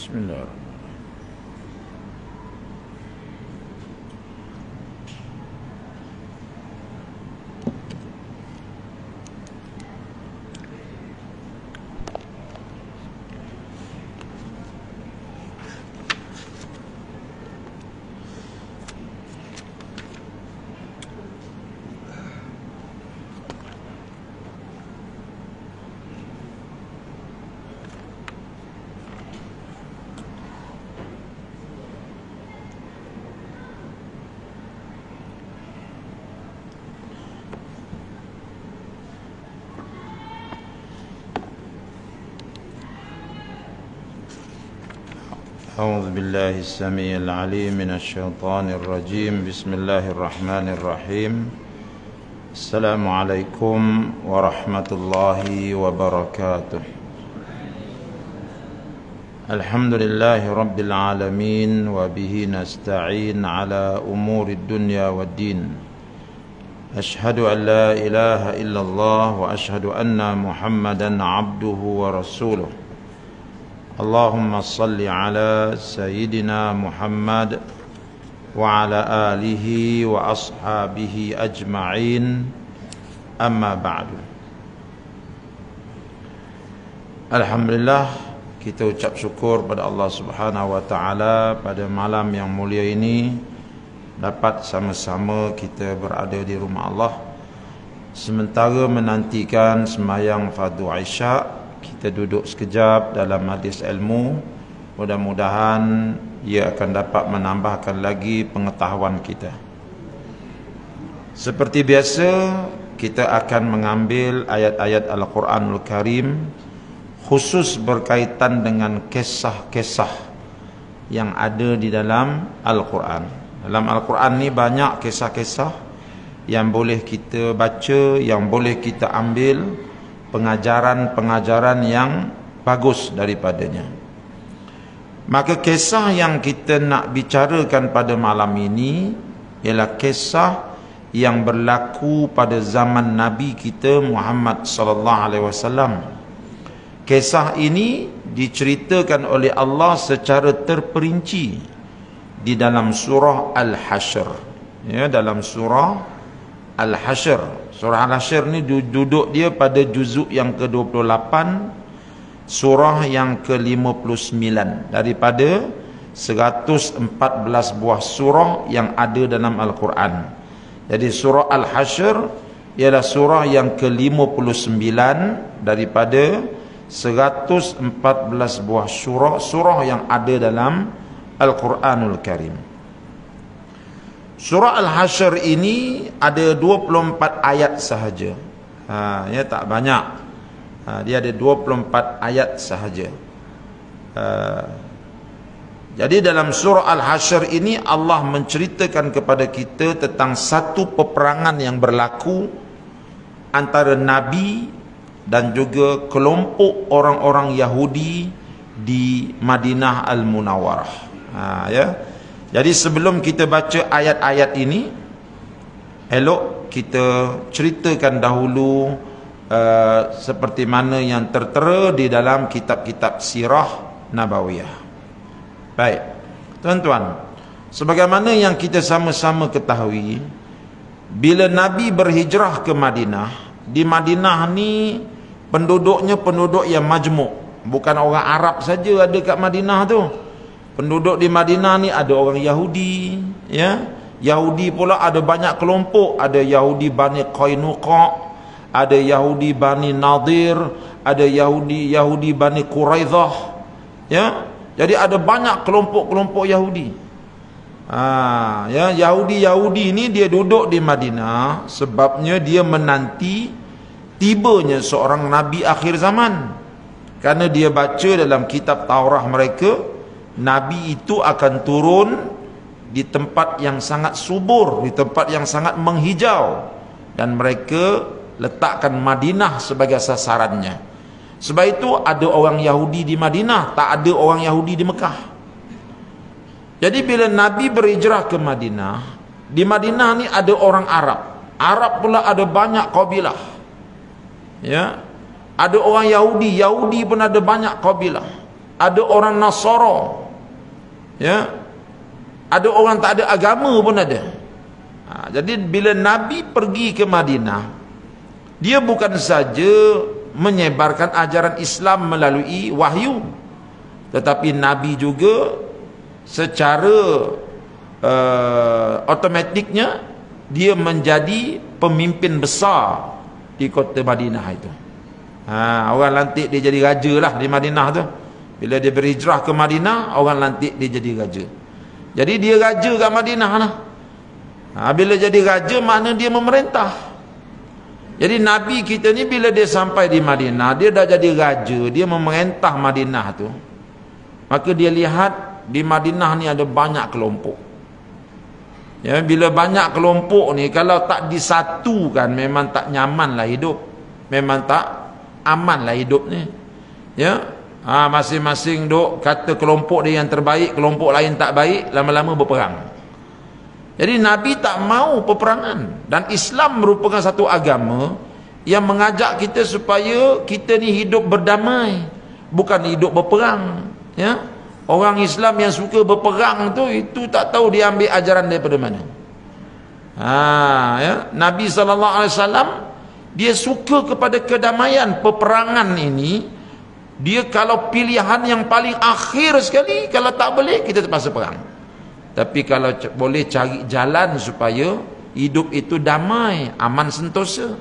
Bismillah. أعوذ بالله السميع العليم من الشيطان الرجيم. بسم الله الرحمن الرحيم. السلام عليكم ورحمة الله وبركاته. الحمد لله رب العالمين، وبه نستعين على أمور الدنيا والدين. أشهد أن لا إله إلا الله، وأشهد أن محمدا عبده ورسوله. اللهم صل على سيدنا محمد وعلى آله وأصحابه أجمعين، أما بعد. Alhamdulillah, kita ucap syukur pada Allah Subhanahu wa taala pada malam yang mulia ini dapat sama-sama kita berada di rumah Allah sementara menantikan sembahyang fardu Isya. Kita duduk sekejap dalam majlis ilmu. Mudah-mudahan ia akan dapat menambahkan lagi pengetahuan kita. Seperti biasa, kita akan mengambil ayat-ayat Al-Quranul Karim khusus berkaitan dengan kisah-kisah yang ada di dalam Al-Quran. Dalam Al-Quran ni banyak kisah-kisah yang boleh kita baca, yang boleh kita ambil pengajaran-pengajaran yang bagus daripadanya. Maka kisah yang kita nak bicarakan pada malam ini ialah kisah yang berlaku pada zaman Nabi kita Muhammad sallallahu alaihi wasallam. Kisah ini diceritakan oleh Allah secara terperinci di dalam surah Al-Hasyr. Ya, dalam surah Al-Hasyr. Surah Al-Hasyr ni duduk dia pada juzuk yang ke-28, surah yang ke-59 daripada 114 buah surah yang ada dalam Al-Quran. Jadi surah Al-Hasyr ialah surah yang ke-59 daripada 114 buah surah yang ada dalam Al-Quranul Karim. Surah Al-Hasyr ini ada 24 ayat sahaja. Ya, tak banyak. Dia ada 24 ayat sahaja. Jadi dalam surah Al-Hasyr ini Allah menceritakan kepada kita tentang satu peperangan yang berlaku antara Nabi dan juga kelompok orang-orang Yahudi di Madinah Al-Munawwarah. Ya. Jadi sebelum kita baca ayat-ayat ini, elok kita ceritakan dahulu seperti mana yang tertera di dalam kitab-kitab sirah Nabawiyah. Baik, tuan-tuan, sebagaimana yang kita sama-sama ketahui, bila Nabi berhijrah ke Madinah, di Madinah ni penduduknya penduduk yang majmuk. Bukan orang Arab saja ada kat Madinah tu. Penduduk di Madinah ni ada orang Yahudi, ya. Yahudi pula ada banyak kelompok, ada Yahudi Bani Qainuqa, ada Yahudi Bani Nadir, ada Yahudi Bani Quraidah, ya. Jadi ada banyak kelompok-kelompok Yahudi. Ya, Yahudi ni dia duduk di Madinah sebabnya dia menanti tibanya seorang nabi akhir zaman. Karena dia baca dalam kitab Taurah mereka, Nabi itu akan turun di tempat yang sangat subur, di tempat yang sangat menghijau, dan mereka letakkan Madinah sebagai sasarannya. Sebab itu ada orang Yahudi di Madinah, tak ada orang Yahudi di Mekah. Jadi bila Nabi berhijrah ke Madinah, di Madinah ni ada orang Arab. Arab pula ada banyak kabilah. Ya. Ada orang Yahudi pun ada banyak kabilah. ada orang Nasara, ya, ada orang tak ada agama pun ada. Jadi bila Nabi pergi ke Madinah, dia bukan saja menyebarkan ajaran Islam melalui wahyu, tetapi Nabi juga secara automatiknya dia menjadi pemimpin besar di kota Madinah itu. Orang lantik dia jadi raja lah di Madinah tu. Bila dia berhijrah ke Madinah, orang lantik dia jadi raja. Jadi dia raja kat Madinah lah. Bila jadi raja, makna dia memerintah. Jadi Nabi kita ni bila dia sampai di Madinah, dia dah jadi raja, dia memerintah Madinah tu. Maka dia lihat di Madinah ni ada banyak kelompok. Ya, bila banyak kelompok ni, kalau tak disatukan, memang tak nyaman lah hidup, memang tak aman lah hidup ni. Ya, masing-masing duk kata kelompok dia yang terbaik, kelompok lain tak baik, lama-lama berperang. Jadi Nabi tak mau peperangan, dan Islam merupakan satu agama yang mengajak kita supaya kita ni hidup berdamai, bukan hidup berperang. Ya, orang Islam yang suka berperang tu, itu tak tahu dia ambil ajaran daripada mana. Ya, Nabi SAW dia suka kepada kedamaian. Peperangan ini dia kalau pilihan yang paling akhir sekali, kalau tak boleh kita terpaksa perang. Tapi kalau boleh cari jalan supaya hidup itu damai, aman sentosa.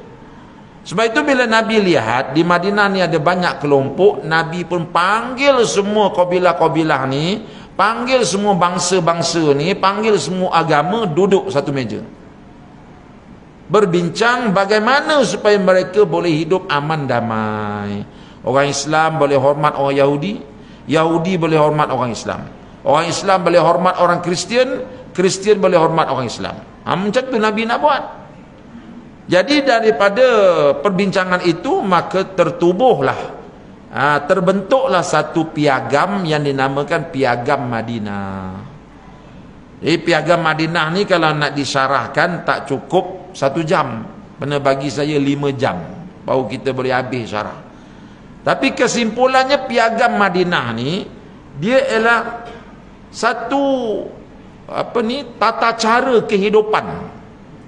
Sebab itu bila Nabi lihat di Madinah ni ada banyak kelompok, Nabi pun panggil semua kabilah-kabilah ni, panggil semua bangsa-bangsa ni, panggil semua agama duduk satu meja, berbincang bagaimana supaya mereka boleh hidup aman damai. Orang Islam boleh hormat orang Yahudi, Yahudi boleh hormat orang Islam, orang Islam boleh hormat orang Kristian, Kristian boleh hormat orang Islam. Macam tu Nabi nak buat. Jadi daripada perbincangan itu, maka tertubuhlah, terbentuklah satu piagam yang dinamakan Piagam Madinah. Jadi Piagam Madinah ni kalau nak disyarahkan tak cukup 1 jam, kena bagi saya 5 jam baru kita boleh habis syarah. Tapi kesimpulannya Piagam Madinah ni dia ialah satu tata cara kehidupan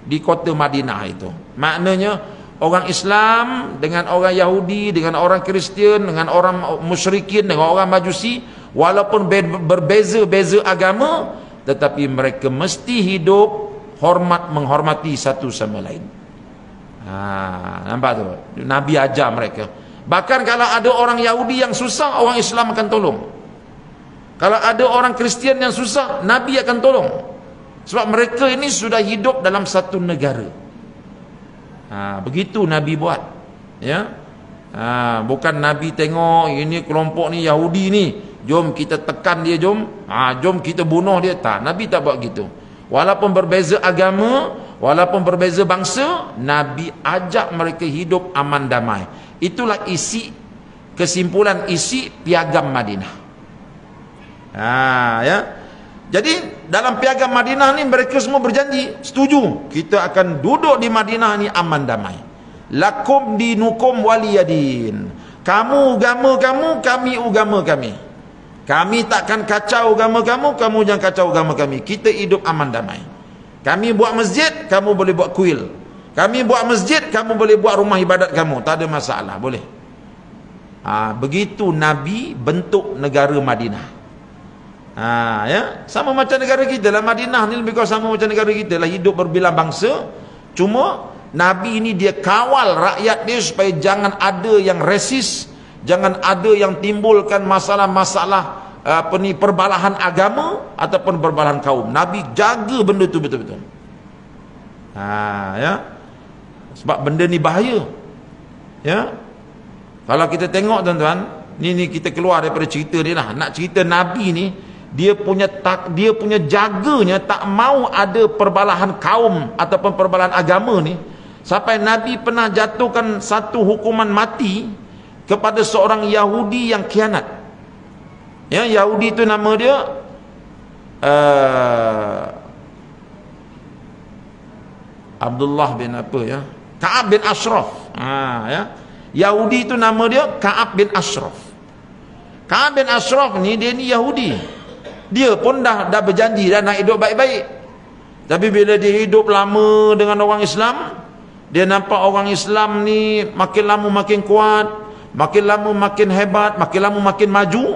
di kota Madinah itu. Maknanya orang Islam dengan orang Yahudi, dengan orang Kristian, dengan orang musyrikin, dengan orang Majusi, walaupun berbeza-beza agama, tetapi mereka mesti hidup menghormati satu sama lain. Nampak tu? Nabi ajar mereka. Bahkan kalau ada orang Yahudi yang susah, orang Islam akan tolong. Kalau ada orang Kristian yang susah, Nabi akan tolong. Sebab mereka ini sudah hidup dalam satu negara. Begitu Nabi buat. Ya, bukan Nabi tengok ini kelompok ni Yahudi ni, jom kita tekan dia, jom kita bunuh dia. Tak, Nabi tak buat gitu. Walaupun berbeza agama, walaupun berbeza bangsa, Nabi ajak mereka hidup aman damai. Itulah kesimpulan isi Piagam Madinah. Ya. Jadi dalam Piagam Madinah ni mereka semua berjanji, setuju kita akan duduk di Madinah ni aman damai. Lakum dinukum waliyadin. Kamu agama kamu, kami agama kami. Kami takkan kacau agama kamu, kamu jangan kacau agama kami. Kita hidup aman damai. Kami buat masjid, kamu boleh buat kuil. Kami buat masjid, kamu boleh buat rumah ibadat kamu, tak ada masalah, boleh. Begitu Nabi bentuk negara Madinah. Ya, sama macam negara kita lah. Madinah ni lebih kurang sama macam negara kita lah, hidup berbilang bangsa. Cuma Nabi ini dia kawal rakyat dia supaya jangan ada yang resis, jangan ada yang timbulkan masalah-masalah perbalahan agama ataupun perbalahan kaum. Nabi jaga benda tu betul-betul. Ya, sebab benda ni bahaya. Ya, kalau kita tengok tuan-tuan, ni kita keluar daripada cerita ni lah, nak cerita Nabi ni, dia punya jaganya tak mau ada perbalahan kaum ataupun perbalahan agama ni, sampai Nabi pernah jatuhkan satu hukuman mati kepada seorang Yahudi yang khianat. Ya, Yahudi itu nama dia Abdullah bin apa ya? Ka'ab bin Ashraf. Ya. Yahudi itu nama dia Ka'ab bin Ashraf. Ka'ab bin Ashraf ni, dia ni Yahudi. Dia pun dah berjanji dah nak hidup baik-baik. Tapi bila dia hidup lama dengan orang Islam, dia nampak orang Islam ni makin lama makin kuat, makin lama makin hebat, makin lama makin maju.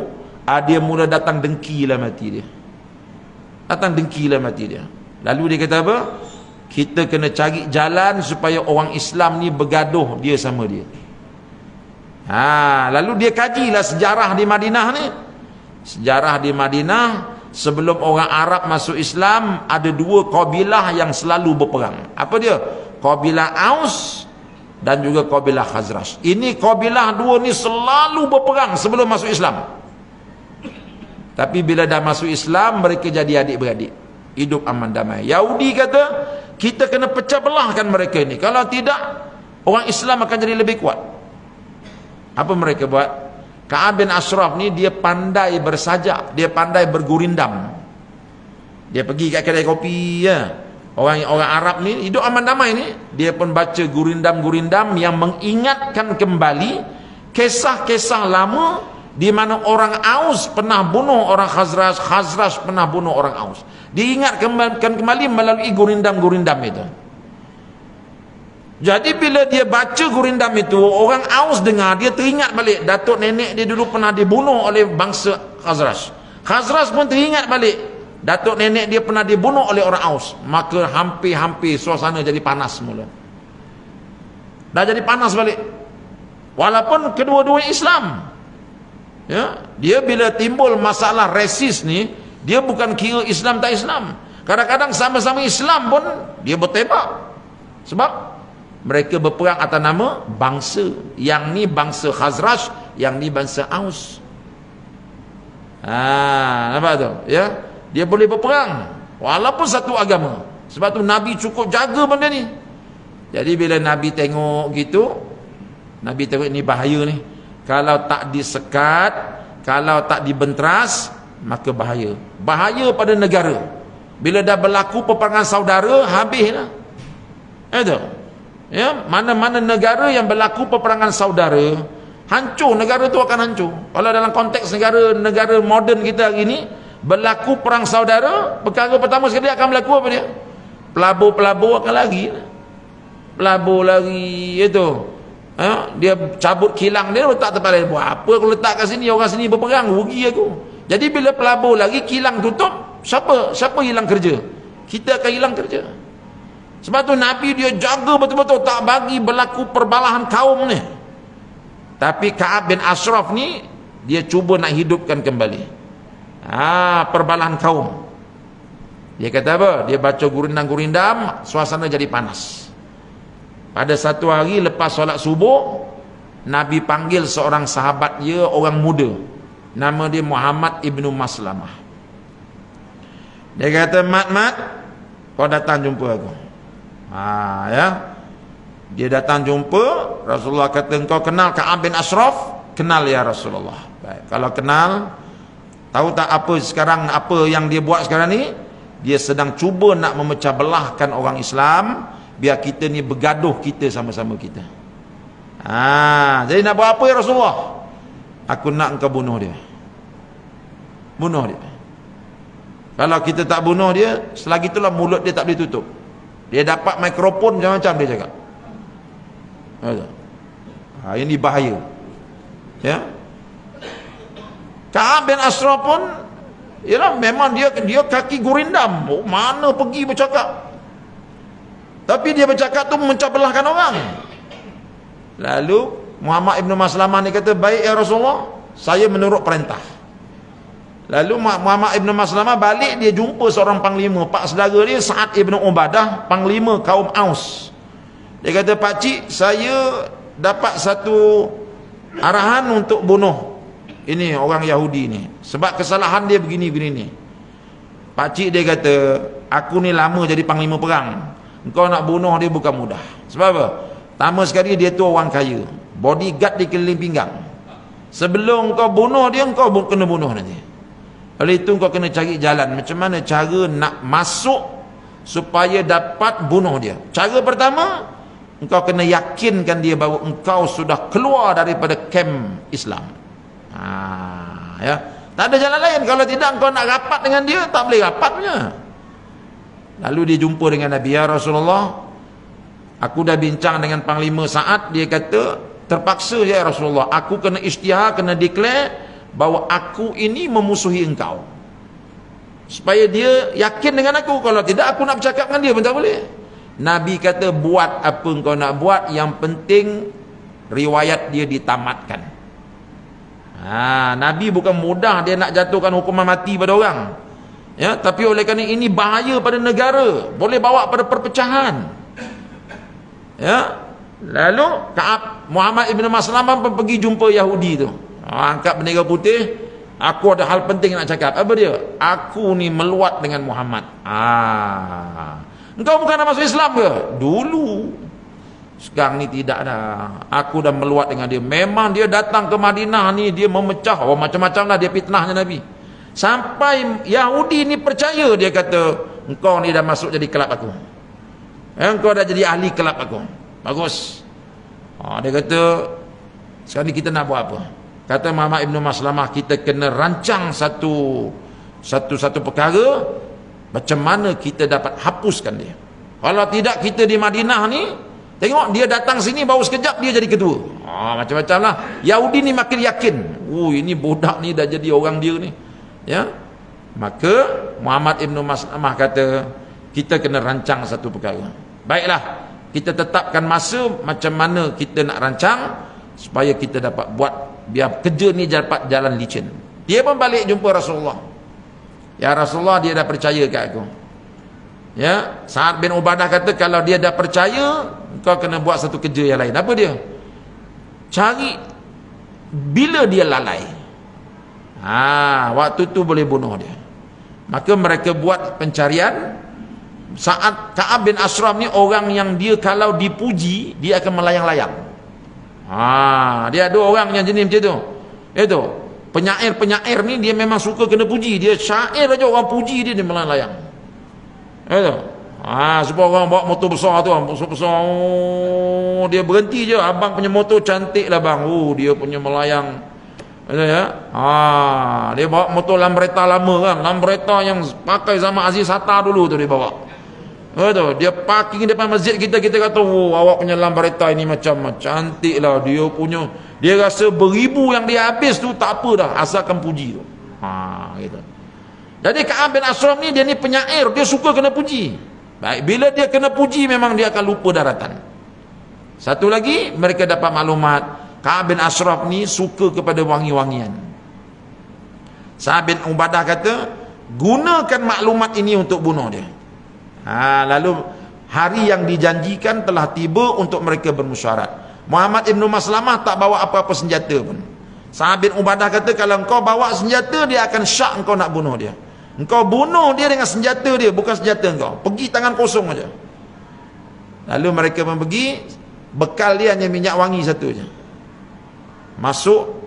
Dia mula datang dengki lah mati dia. Datang dengki lah mati dia. Lalu dia kata apa? Kita kena cari jalan supaya orang Islam ni bergaduh dia sama dia. Lalu dia kajilah sejarah di Madinah ni. Sejarah di Madinah, sebelum orang Arab masuk Islam, ada dua kabilah yang selalu berperang. Apa dia? Kabilah Aus dan juga kabilah Khazraj. Ini kabilah dua ni selalu berperang sebelum masuk Islam. Tapi bila dah masuk Islam, mereka jadi adik-beradik, hidup aman damai. Yahudi kata, kita kena pecah belahkan mereka ini. Kalau tidak, orang Islam akan jadi lebih kuat. Apa mereka buat? Ka'ab bin Ashraf ni dia pandai bersajak, dia pandai bergurindam. Dia pergi kat kedai kopi ya. Orang Arab ni hidup aman damai ni, dia pun baca gurindam-gurindam yang mengingatkan kembali kisah-kisah lama di mana orang Aus pernah bunuh orang Khazraj, Khazraj pernah bunuh orang Aus. Diingatkan kembali melalui gurindam-gurindam itu. Jadi bila dia baca gurindam itu, orang Aus dengar, dia teringat balik datuk nenek dia dulu pernah dibunuh oleh bangsa Khazraj. Khazraj pun teringat balik datuk nenek dia pernah dibunuh oleh orang Aus. Maka hampir-hampir suasana jadi panas mula. Dah jadi panas balik. Walaupun kedua-dua Islam. Ya, dia bila timbul masalah resis ni, dia bukan kira Islam tak Islam. Kadang-kadang sama-sama Islam pun dia bertembak. Sebab mereka berperang atas nama bangsa. Yang ni bangsa Khazraj, yang ni bangsa Aus. Nampak tu? Ya, dia boleh berperang walaupun satu agama. Sebab tu Nabi cukup jaga benda ni. Jadi bila Nabi tengok gitu, Nabi tengok ni bahaya ni. Kalau tak disekat, kalau tak dibenteras, maka bahaya. Bahaya pada negara. Bila dah berlaku peperangan saudara, habislah. Itu. Ya, mana-mana negara yang berlaku peperangan saudara, hancur, negara tu akan hancur. Kalau dalam konteks negara moden kita hari ni, berlaku perang saudara, perkara pertama sekali akan berlaku apa dia? Pelabur-pelabur akan lari. Pelabur lari itu. Dia cabut kilang dia, letak tempat lain. Buat apa aku letak kat sini, orang sini berperang, rugi aku. Jadi bila pelabur lagi, kilang tutup, siapa hilang kerja? Kita akan hilang kerja. Sebab tu Nabi dia jaga betul-betul, tak bagi berlaku perbalahan kaum ni. Tapi Ka'ab bin Ashraf ni, dia cuba nak hidupkan kembali perbalahan kaum. Dia kata apa? Dia baca gurindam-gurindam, suasana jadi panas. Pada satu hari lepas solat subuh, Nabi panggil seorang sahabat dia, orang muda, nama dia Muhammad ibnu Maslamah. Dia kata, Mat, kau datang jumpa aku. Ya, dia datang jumpa Rasulullah. Kata, engkau kenal Ka'ab bin Ashraf? Kenal ya Rasulullah. Baik, kalau kenal, tahu tak apa sekarang, apa yang dia buat sekarang ni? Dia sedang cuba nak memecah belahkan orang Islam, biar kita ni bergaduh, kita sama-sama kita. Jadi nak buat apa ya Rasulullah? Aku nak engkau bunuh dia. Bunuh dia. Kalau kita tak bunuh dia, selagi itulah mulut dia tak boleh tutup. Dia dapat mikrofon macam-macam dia cakap. Ini bahaya. Ya. Ka'ab bin Ashraf pun, yalah, memang dia kaki gurindam. Mana pergi bercakap. Tapi dia bercakap tu memecah belahkan orang. Lalu Muhammad ibnu Maslamah ni kata, baik ya Rasulullah, saya menurut perintah. Lalu Muhammad ibnu Maslamah balik, dia jumpa seorang panglima, pak saudara dia Sa'ad ibnu Ubadah, panglima kaum Aus. Dia kata, pakcik, saya dapat satu arahan untuk bunuh ini orang Yahudi ni, sebab kesalahan dia begini-begini ni. Pakcik dia kata, aku ni lama jadi panglima perang, engkau nak bunuh dia bukan mudah. Sebab apa? Pertama sekali, dia tu orang kaya, bodyguard di keliling pinggang. Sebelum kau bunuh dia, kau kena bunuh nanti. Oleh itu kau kena cari jalan macam mana cara nak masuk supaya dapat bunuh dia. Cara pertama, engkau kena yakinkan dia bahawa engkau sudah keluar daripada kem Islam. Ya, tak ada jalan lain. Kalau tidak engkau nak rapat dengan dia, tak boleh rapat punya. Lalu dia jumpa dengan Nabi, ya Rasulullah, aku dah bincang dengan Panglima Sa'ad. Dia kata, terpaksa ya Rasulullah, aku kena isytihar, kena declare bahawa aku ini memusuhi engkau, supaya dia yakin dengan aku. Kalau tidak, aku nak bercakap dengan dia pun tak boleh. Nabi kata, buat apa engkau nak buat, yang penting riwayat dia ditamatkan. Nabi bukan mudah dia nak jatuhkan hukuman mati pada orang, ya, tapi oleh kerana ini bahaya pada negara, boleh bawa pada perpecahan, ya. Lalu Muhammad ibn Maslamah pun pergi jumpa Yahudi tu, angkat bendera putih. Aku ada hal penting nak cakap. Apa dia? Aku ni meluat dengan Muhammad. Engkau bukan nak masuk Islam ke? Dulu. Sekarang ni tidak dah. Aku dah meluat dengan dia. Memang dia datang ke Madinah ni, dia memecah. Macam-macam lah dia fitnahnya Nabi. Sampai Yahudi ni percaya. Dia kata, engkau ni dah masuk jadi kelab aku. Engkau dah jadi ahli kelab aku. Bagus. Dia kata, sekarang ni kita nak buat apa? Kata Muhammad ibn Maslamah, kita kena rancang satu perkara, macam mana kita dapat hapuskan dia. Kalau tidak, kita di Madinah ni, tengok dia datang sini, baru sekejap dia jadi ketua. Macam-macam lah. Yahudi ni makin yakin, ini budak ni dah jadi orang dia ni, ya. Maka Muhammad ibn Maslamah kata, kita kena rancang satu perkara. Baiklah, kita tetapkan masa macam mana kita nak rancang supaya kita dapat buat, biar kerja ni dapat jalan licin. Dia pun balik jumpa Rasulullah. Ya Rasulullah, dia dah percaya kat aku. Ya, Sa'ad bin Ubadah kata, kalau dia dah percaya, kau kena buat satu kerja yang lain. Apa dia? Cari bila dia lalai. Waktu tu boleh bunuh dia. Maka mereka buat pencarian. Saat Ka'ab bin Ashraf ni orang yang dia kalau dipuji, dia akan melayang-layang. Dia ada orang yang jenis macam tu. Itu penyair-penyair ni, dia memang suka kena puji. Dia syair aja, orang puji dia, dia melayang-layang. Itu. Sebab orang bawa motor besar tu, motor besar, dia berhenti je, abang punya motor cantik lah bang. Dia punya melayang. Ya. Dia bawa motor Lambretta lama kan, Lambretta yang pakai zaman Aziz Sattar dulu tu dia bawa. Dia parking depan masjid kita kata, awak punya Lambretta ini macam cantik lah. Dia punya, dia rasa beribu yang dia habis tu tak apa dah, asalkan puji tu. Gitu. Jadi Ka'ab bin Ashraf ni, dia ni penyair, dia suka kena puji. Baik, bila dia kena puji, memang dia akan lupa daratan. Satu lagi, mereka dapat maklumat, Ka'ab bin Ashraf ni suka kepada wangi-wangian. Sa'ad bin Ubadah kata, gunakan maklumat ini untuk bunuh dia. Lalu hari yang dijanjikan telah tiba untuk mereka bermusyarat. Muhammad ibn Maslamah tak bawa apa-apa senjata pun. Sa'ad bin Ubadah kata, kalau engkau bawa senjata, dia akan syak engkau nak bunuh dia. Engkau bunuh dia dengan senjata dia, bukan senjata engkau. Pergi tangan kosong aja. Lalu mereka pun pergi, bekal dia hanya minyak wangi satu je. Masuk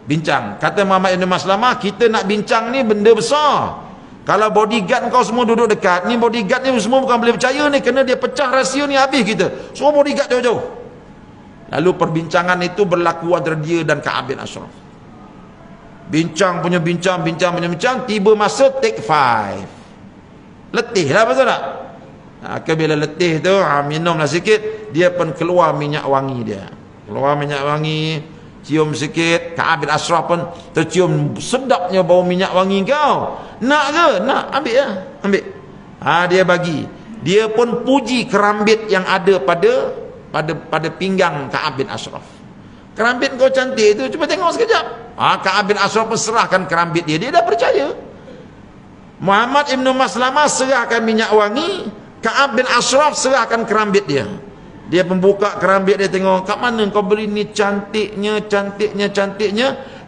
bincang. Kata Muhammad ibn Maslamah, kita nak bincang ni benda besar. Kalau bodyguard kau semua duduk dekat, ni bodyguard ni semua bukan boleh percaya ni, kena dia pecah rahsia ni, habis kita. Semua bodyguard jauh-jauh. Lalu perbincangan itu berlaku antara dia dan Ka'ab bin Ashraf. Bincang punya bincang, tiba masa take 5. Letih lah, betul tak? Bila letih tu, minumlah sikit, dia pun keluar minyak wangi dia. Keluar minyak wangi, cium sikit. Ka'ab bin Ashraf pun tercium sedapnya bau minyak wangi kau. Nak ke? Nak, ambil lah. Ambil. Dia bagi. Dia pun puji kerambit yang ada pada pinggang Ka'ab bin Ashraf. Kerambit kau cantik tu, cuba tengok sekejap. Ka'ab bin Ashraf pun serahkan kerambit dia. Dia dah percaya. Muhammad ibn Maslamah serahkan minyak wangi, Ka'ab bin Ashraf serahkan kerambit dia. Dia membuka kerambit dia, tengok, kat mana kau beli ni, cantiknya.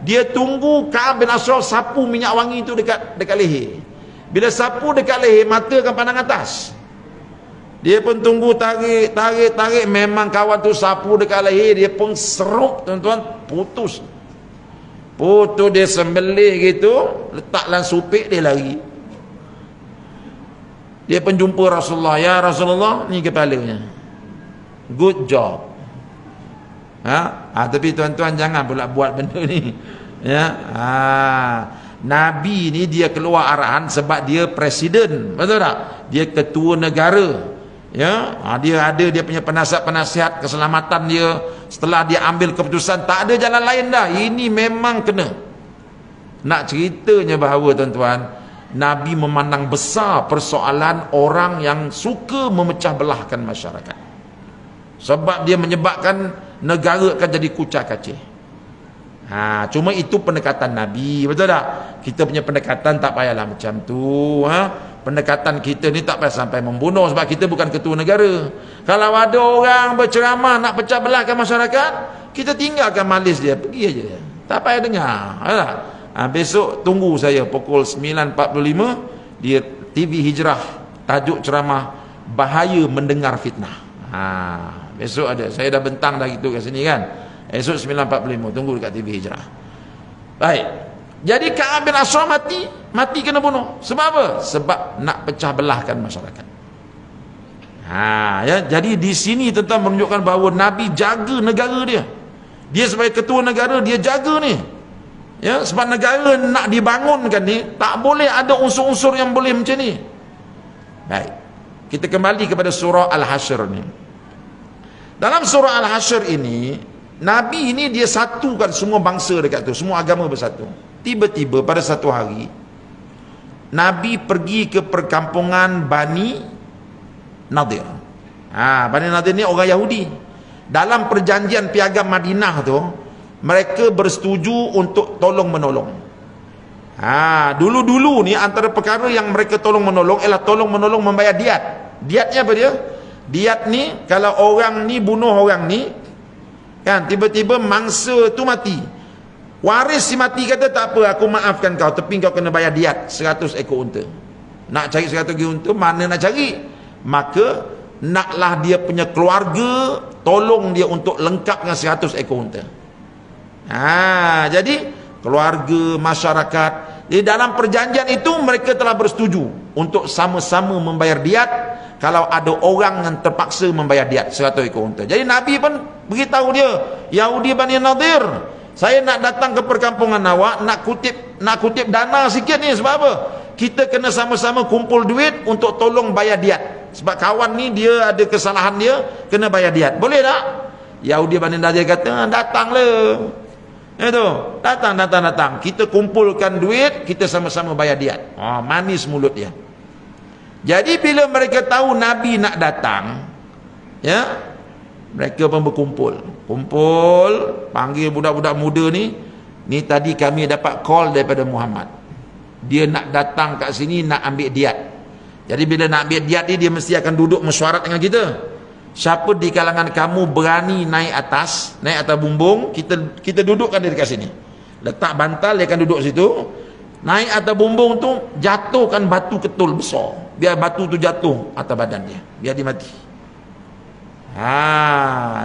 Dia tunggu Ka'ab bin Ashraf sapu minyak wangi tu dekat leher. Bila sapu dekat leher, mata akan pandang atas. Dia pun tunggu, tarik. Memang kawan tu sapu dekat leher, dia pun seruk, tuan-tuan, putus dia sembelih gitu, letak dalam supik, dia lari. Dia pun jumpa Rasulullah. Ya Rasulullah, ni kepalanya. Good job. Tapi tuan-tuan jangan pula buat benda ni. Ya, Nabi ni dia keluar arahan sebab dia presiden, betul tak? Dia ketua negara. Ya, dia punya penasihat keselamatan dia. Setelah dia ambil keputusan, tak ada jalan lain dah. Ini memang kena. Nak ceritanya bahawa tuan-tuan, Nabi memandang besar persoalan orang yang suka memecah belahkan masyarakat. Sebab dia menyebabkan negara akan jadi kucak-kacir. Cuma itu pendekatan Nabi, betul tak? Kita punya pendekatan tak payahlah macam tu. Pendekatan kita ni tak payah sampai membunuh, sebab kita bukan ketua negara. Kalau ada orang berceramah nak pecah belahkan masyarakat, kita tinggalkan majlis dia, pergi aja dia. Tak payah dengar. Besok tunggu saya pukul 9.45 di TV Hijrah, tajuk ceramah bahaya mendengar fitnah. Besok ada, saya dah bentang dah gitu kat sini kan. Esok 9.45 tunggu dekat TV Hijrah. Baik. Jadi Ka'ab bin Ashraf mati kena bunuh. Sebab apa? Sebab nak pecah belahkan masyarakat. Ya, jadi di sini tentang menunjukkan bahawa Nabi jaga negara dia. Dia sebagai ketua negara, dia jaga ni. Ya, sebab negara nak dibangunkan ni, tak boleh ada unsur-unsur yang boleh macam ni. Baik. Kita kembali kepada surah Al-Hasyr ni. Dalam surah Al-Hasyr ini, Nabi ini dia satukan semua bangsa dekat tu, semua agama bersatu. Tiba-tiba pada satu hari, Nabi pergi ke perkampungan Bani Nadir. Bani Nadir ni orang Yahudi. Dalam perjanjian piagam Madinah tu, mereka bersetuju untuk tolong menolong. Dulu-dulu ni antara perkara yang mereka tolong menolong ialah tolong menolong membayar diat. Diatnya apa dia? Diat ni kalau orang ni bunuh orang ni, kan, tiba-tiba mangsa tu mati, waris si mati kata tak apa, aku maafkan kau, tapi kau kena bayar diat 100 ekor unta. Nak cari 100 ekor unta, mana nak cari? Maka naklah dia punya keluarga tolong dia untuk lengkap dengan 100 ekor unta. Jadi keluarga, masyarakat, di dalam perjanjian itu mereka telah bersetuju untuk sama-sama membayar diat kalau ada orang yang terpaksa membayar diat 100 ekor unta. Jadi Nabi pun beritahu dia, Yahudi Bani Nadir, saya nak datang ke perkampungan awak, nak kutip dana sikit ni. Sebab apa? Kita kena sama-sama kumpul duit untuk tolong bayar diat. Sebab kawan ni dia ada kesalahan, dia kena bayar diat. Boleh tak? Yahudi Bani Nadir kata, datanglah. Itu, datang. Kita kumpulkan duit, kita sama-sama bayar diat. Manis mulut dia. Jadi bila mereka tahu Nabi nak datang, ya, mereka pun berkumpul. Panggil budak-budak muda ni tadi kami dapat call daripada Muhammad. Dia nak datang kat sini nak ambil diat. Jadi bila nak ambil diat dia mesti akan duduk mesyuarat dengan kita. Siapa di kalangan kamu berani naik atas bumbung, kita dudukkan dia dekat sini. Letak bantal, dia akan duduk situ. Naik atas bumbung tu, jatuhkan batu ketul besar. Biar batu tu jatuh atas badan dia, biar dia mati.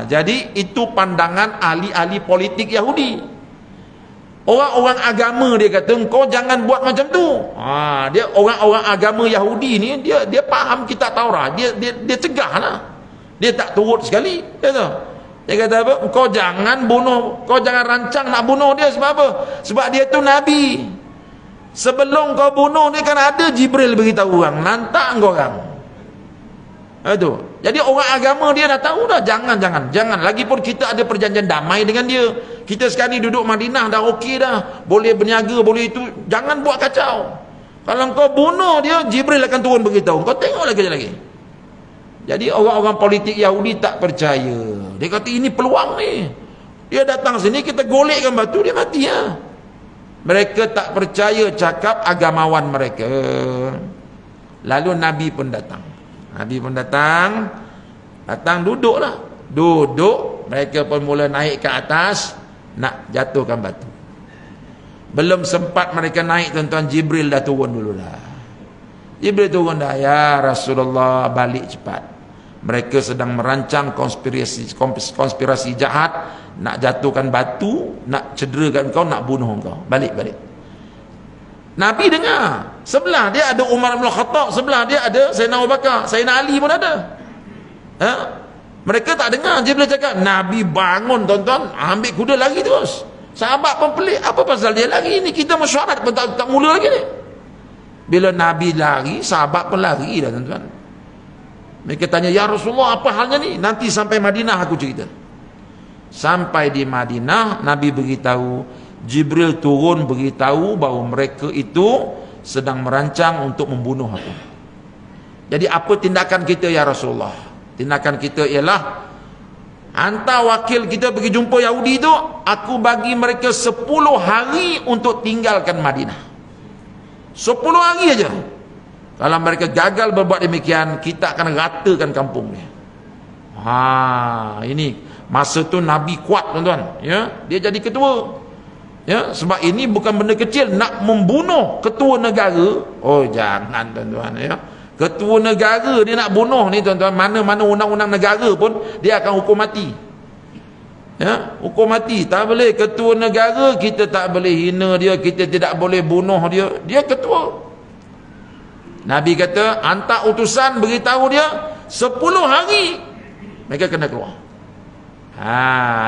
Jadi itu pandangan ahli-ahli politik Yahudi. Orang-orang agama dia kata, engkau jangan buat macam tu. Dia orang-orang agama Yahudi ni, dia faham kitab Taurat, dia cegah lah. Dia tak turut sekali. Dia kata apa? Kau jangan bunuh, kau jangan rancang nak bunuh dia. Sebab apa? Sebab dia tu Nabi. Sebelum kau bunuh dia kan ada Jibril beritahu orang, lantak kau orang. Itu. Jadi orang agama dia dah tahu dah, jangan. Lagipun kita ada perjanjian damai dengan dia. Kita sekarang ni duduk Madinah dah okey dah. Boleh berniaga, boleh itu. Jangan buat kacau. Kalau kau bunuh dia, Jibril akan turun beritahu. Kau tengok lagi. Jadi orang-orang politik Yahudi tak percaya. Dia kata ini peluang ni. Dia datang sini, kita golekkan batu, dia mati ya. Mereka tak percaya cakap agamawan mereka. Lalu Nabi pun datang. Datang duduklah. Duduk, mereka pun mula naik ke atas nak jatuhkan batu. Belum sempat mereka naik, tuan-tuan, Jibril dah turun dululah. Jibril turun dah, ya Rasulullah, balik cepat. Mereka sedang merancang konspirasi jahat, nak jatuhkan batu, nak cederakan kau, nak bunuh kau. Balik. Nabi dengar. Sebelah dia ada Umar bin Khattab, sebelah dia ada Sayyidina Abu Bakar, Sayyidina Ali pun ada. Mereka tak dengar. Jibril cakap, Nabi bangun, tuan-tuan, ambil kuda lagi terus. Sahabat pun pelik, apa pasal dia lari ni? Kita mesyuarat pun tak mula lagi ni. Bila Nabi lari, sahabat pun lari dah tuan-tuan. Mereka tanya, ya Rasulullah, apa halnya ni? Nanti sampai Madinah aku cerita. Sampai di Madinah, Nabi beritahu, Jibril turun beritahu bahawa mereka itu sedang merancang untuk membunuh aku. Jadi apa tindakan kita ya Rasulullah? Tindakan kita ialah hantar wakil kita pergi jumpa Yahudi tu, aku bagi mereka 10 hari untuk tinggalkan Madinah. 10 hari aja. Kalau mereka gagal berbuat demikian, kita akan ratakan kampung ni. Ini masa tu Nabi kuat tuan-tuan, ya, dia jadi ketua. Ya, sebab ini bukan benda kecil, nak membunuh ketua negara. Oh jangan tuan-tuan, ya. Ketua negara dia nak bunuh ni tuan-tuan, mana-mana undang-undang negara pun dia akan hukum mati. Ya, hukum mati. Tak boleh ketua negara, kita tak boleh hina dia, kita tidak boleh bunuh dia. Dia ketua. Nabi kata, hantar utusan beritahu dia 10 hari mereka kena keluar.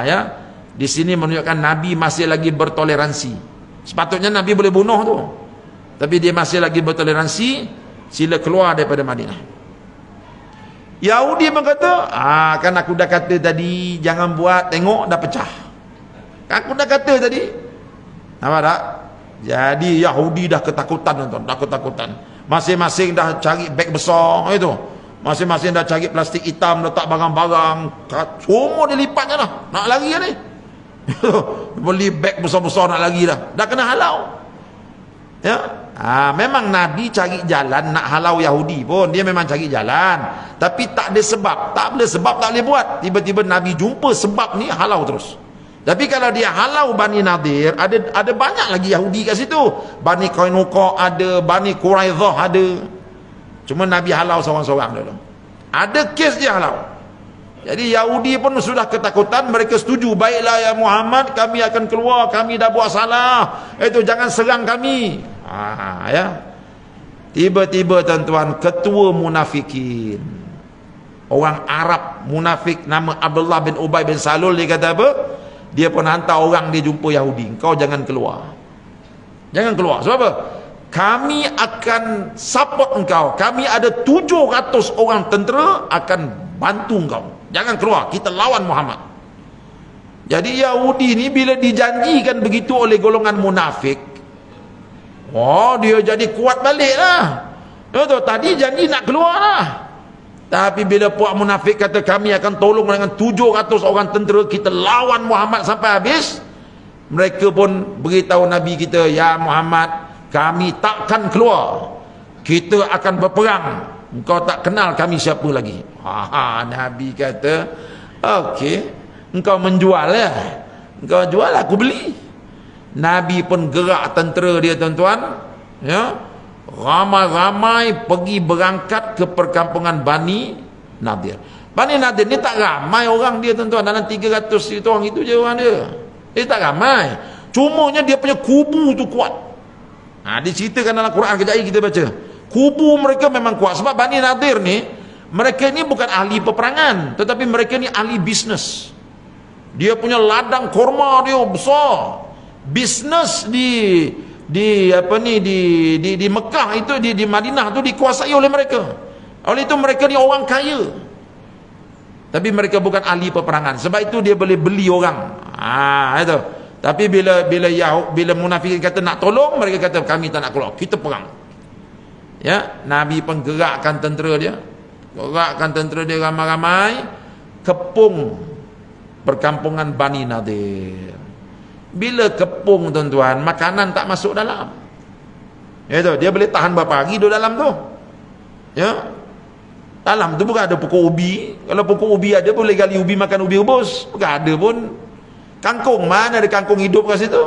Ya. Di sini menunjukkan Nabi masih lagi bertoleransi. Sepatutnya Nabi boleh bunuh tu, tapi dia masih lagi bertoleransi. Sila keluar daripada Madinah. Yahudi berkata, kan aku dah kata tadi jangan buat, tengok dah pecah. Aku dah kata tadi. Nampak tak? Jadi Yahudi dah ketakutan tuan, dah ketakutan. Masing-masing dah cari beg besar itu. Masing-masing dah cari plastik hitam, letak barang-barang, semua dia lipatnya dah. Nak lari ni. Beli beg besar-besar nak lari dah. Dah kena halau. Ya. Memang Nabi cari jalan nak halau Yahudi pun, dia memang cari jalan, tapi tak ada sebab, tak boleh buat. Tiba-tiba Nabi jumpa sebab ni, halau terus. Tapi kalau dia halau Bani Nadir, ada banyak lagi Yahudi kat situ. Bani Qainuqa ada, Bani Quraidah ada. Cuma Nabi halau seorang-seorang dulu. Ada kes dia halau. Jadi Yahudi pun sudah ketakutan, mereka setuju, baiklah ya Muhammad, kami akan keluar, kami dah buat salah, itu jangan serang kami. Ya. Tiba-tiba tuan-tuan, ketua munafikin, orang Arab munafik nama Abdullah bin Ubay bin Salul, dia kata apa? Dia pun hantar orang dia jumpa Yahudi, kau jangan keluar. Jangan keluar. Sebab apa? Kami akan support engkau. Kami ada 700 orang tentera akan bantu engkau. Jangan keluar, kita lawan Muhammad. Jadi Yahudi ni bila dijanjikan begitu oleh golongan munafik, dia jadi kuat balik lah. Tadi janji nak keluar lah. Tapi bila puak munafik kata kami akan tolong dengan 700 orang tentera, kita lawan Muhammad sampai habis, mereka pun beritahu Nabi kita, ya Muhammad, kami takkan keluar, kita akan berperang, engkau tak kenal kami siapa lagi. Nabi kata, okey, engkau menjual ya, engkau jual, aku beli. Nabi pun gerak tentera dia tuan-tuan, ya, ramai-ramai pergi berangkat ke perkampungan Bani Nadir. Bani Nadir ni tak ramai orang dia tuan-tuan, dalam 300 itu orang itu je orang dia. Dia tak ramai, cumanya dia punya kubu tu kuat. Diceritakan dalam Quran, kejap lagi kita baca. Kubu mereka memang kuat. Sebab Bani Nadir ni, mereka ni bukan ahli peperangan, tetapi mereka ni ahli bisnes. Dia punya ladang korma dia besar. Bisnes di Mekah itu, di Madinah tu dikuasai oleh mereka. Oleh itu mereka ni orang kaya. Tapi mereka bukan ahli peperangan. Sebab itu dia boleh beli orang. Itu. Tapi bila munafikin kata nak tolong, mereka kata kami tak nak keluar, kita perang. Ya, Nabi pun gerakkan tentera dia. Ramai-ramai kepung perkampungan Bani Nadir. Bila kepung tuan-tuan, makanan tak masuk dalam. Dia boleh tahan berapa hari duduk dalam tu. Ya. Dalam tu bukan ada pokok ubi. Kalau pokok ubi ada, boleh gali ubi, makan ubi rebus. Bukan ada pun. Kangkung, mana ada kangkung hidup kat situ?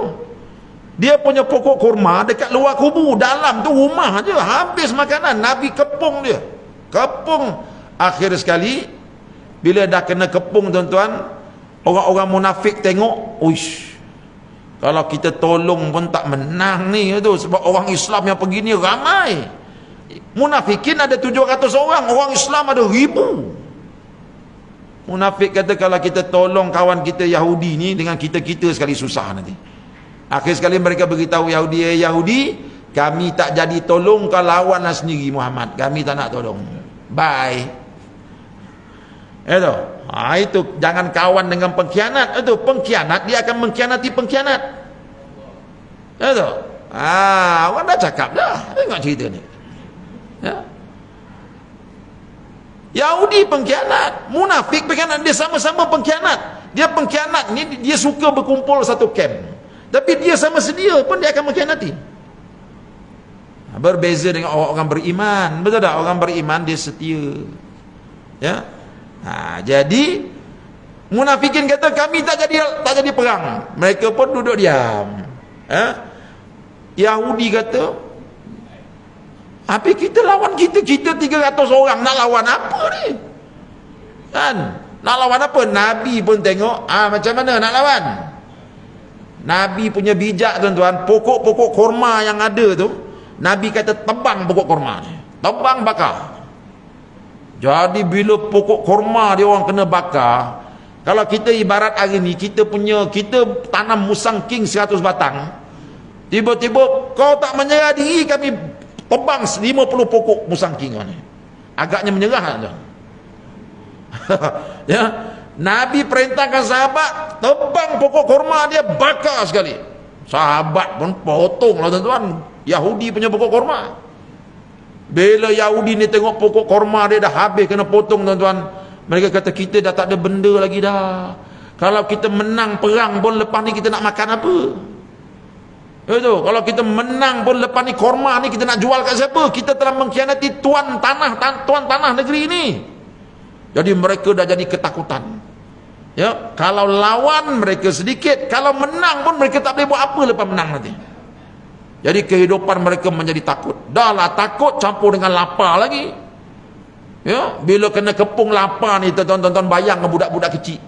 Dia punya pokok kurma dekat luar kubu, dalam tu rumah aja, habis makanan. Nabi kepung dia. Kepung. Akhir sekali, bila dah kena kepung tuan-tuan, orang-orang munafik tengok, uish, kalau kita tolong pun tak menang ni tu, sebab orang Islam yang pergi ni ramai. Munafikin ada 700 orang, orang Islam ada 1000. Munafik kata kalau kita tolong kawan kita Yahudi ni, dengan kita sekali susah nanti. Akhir sekali mereka beritahu Yahudi, Yahudi, kami tak jadi tolong kau lawanlah sendiri Muhammad. Kami tak nak tolong. Bye. Itu jangan kawan dengan pengkhianat. Itu pengkhianat dia akan mengkhianati pengkhianat. Orang dah cakap dah. Tengok cerita ni. Ya. Yahudi pengkhianat, munafik pengkhianat, dia sama-sama pengkhianat. Dia pengkhianat ni, dia suka berkumpul satu camp, tapi dia sama sedia pun dia akan mengkhianati. Berbeza dengan orang beriman. Betul tak? Orang beriman dia setia. Ya. Jadi munafikin kata kami tak jadi perang. Mereka pun duduk diam. Yahudi kata, habis kita lawan kita 300 orang, nak lawan apa ni? Kan? Nak lawan apa? Nabi pun tengok, macam mana nak lawan? Nabi punya bijak tuan-tuan, pokok-pokok korma yang ada tu, Nabi kata tebang pokok korma ni. Tebang bakar. Jadi bila pokok korma dia orang kena bakar, kalau kita ibarat hari ni, kita tanam musang king 100 batang, tiba-tiba kau tak menyerah diri, kami tebang 50 pokok musang king ni. Agaknya menyerah tu. Ya, Nabi perintahkan sahabat tebang pokok korma dia, bakar sekali. Sahabat pun potong lah tuan-tuan, Yahudi punya pokok korma. Bila Yahudi ni tengok pokok korma dia dah habis kena potong tuan-tuan, mereka kata kita dah tak ada benda lagi dah. Kalau kita menang perang pun lepas ni kita nak makan apa? Itu kalau kita menang pun lepas ni korma ni kita nak jual kat siapa? Kita telah mengkhianati tuan tanah negeri ini. Jadi mereka dah jadi ketakutan. Ya, kalau lawan mereka sedikit, kalau menang pun mereka tak boleh buat apa lepas menang nanti. Jadi kehidupan mereka menjadi takut. Dah lah takut campur dengan lapar lagi. Ya, bila kena kepung lapar ni tuan-tuan bayang ke budak-budak kecil.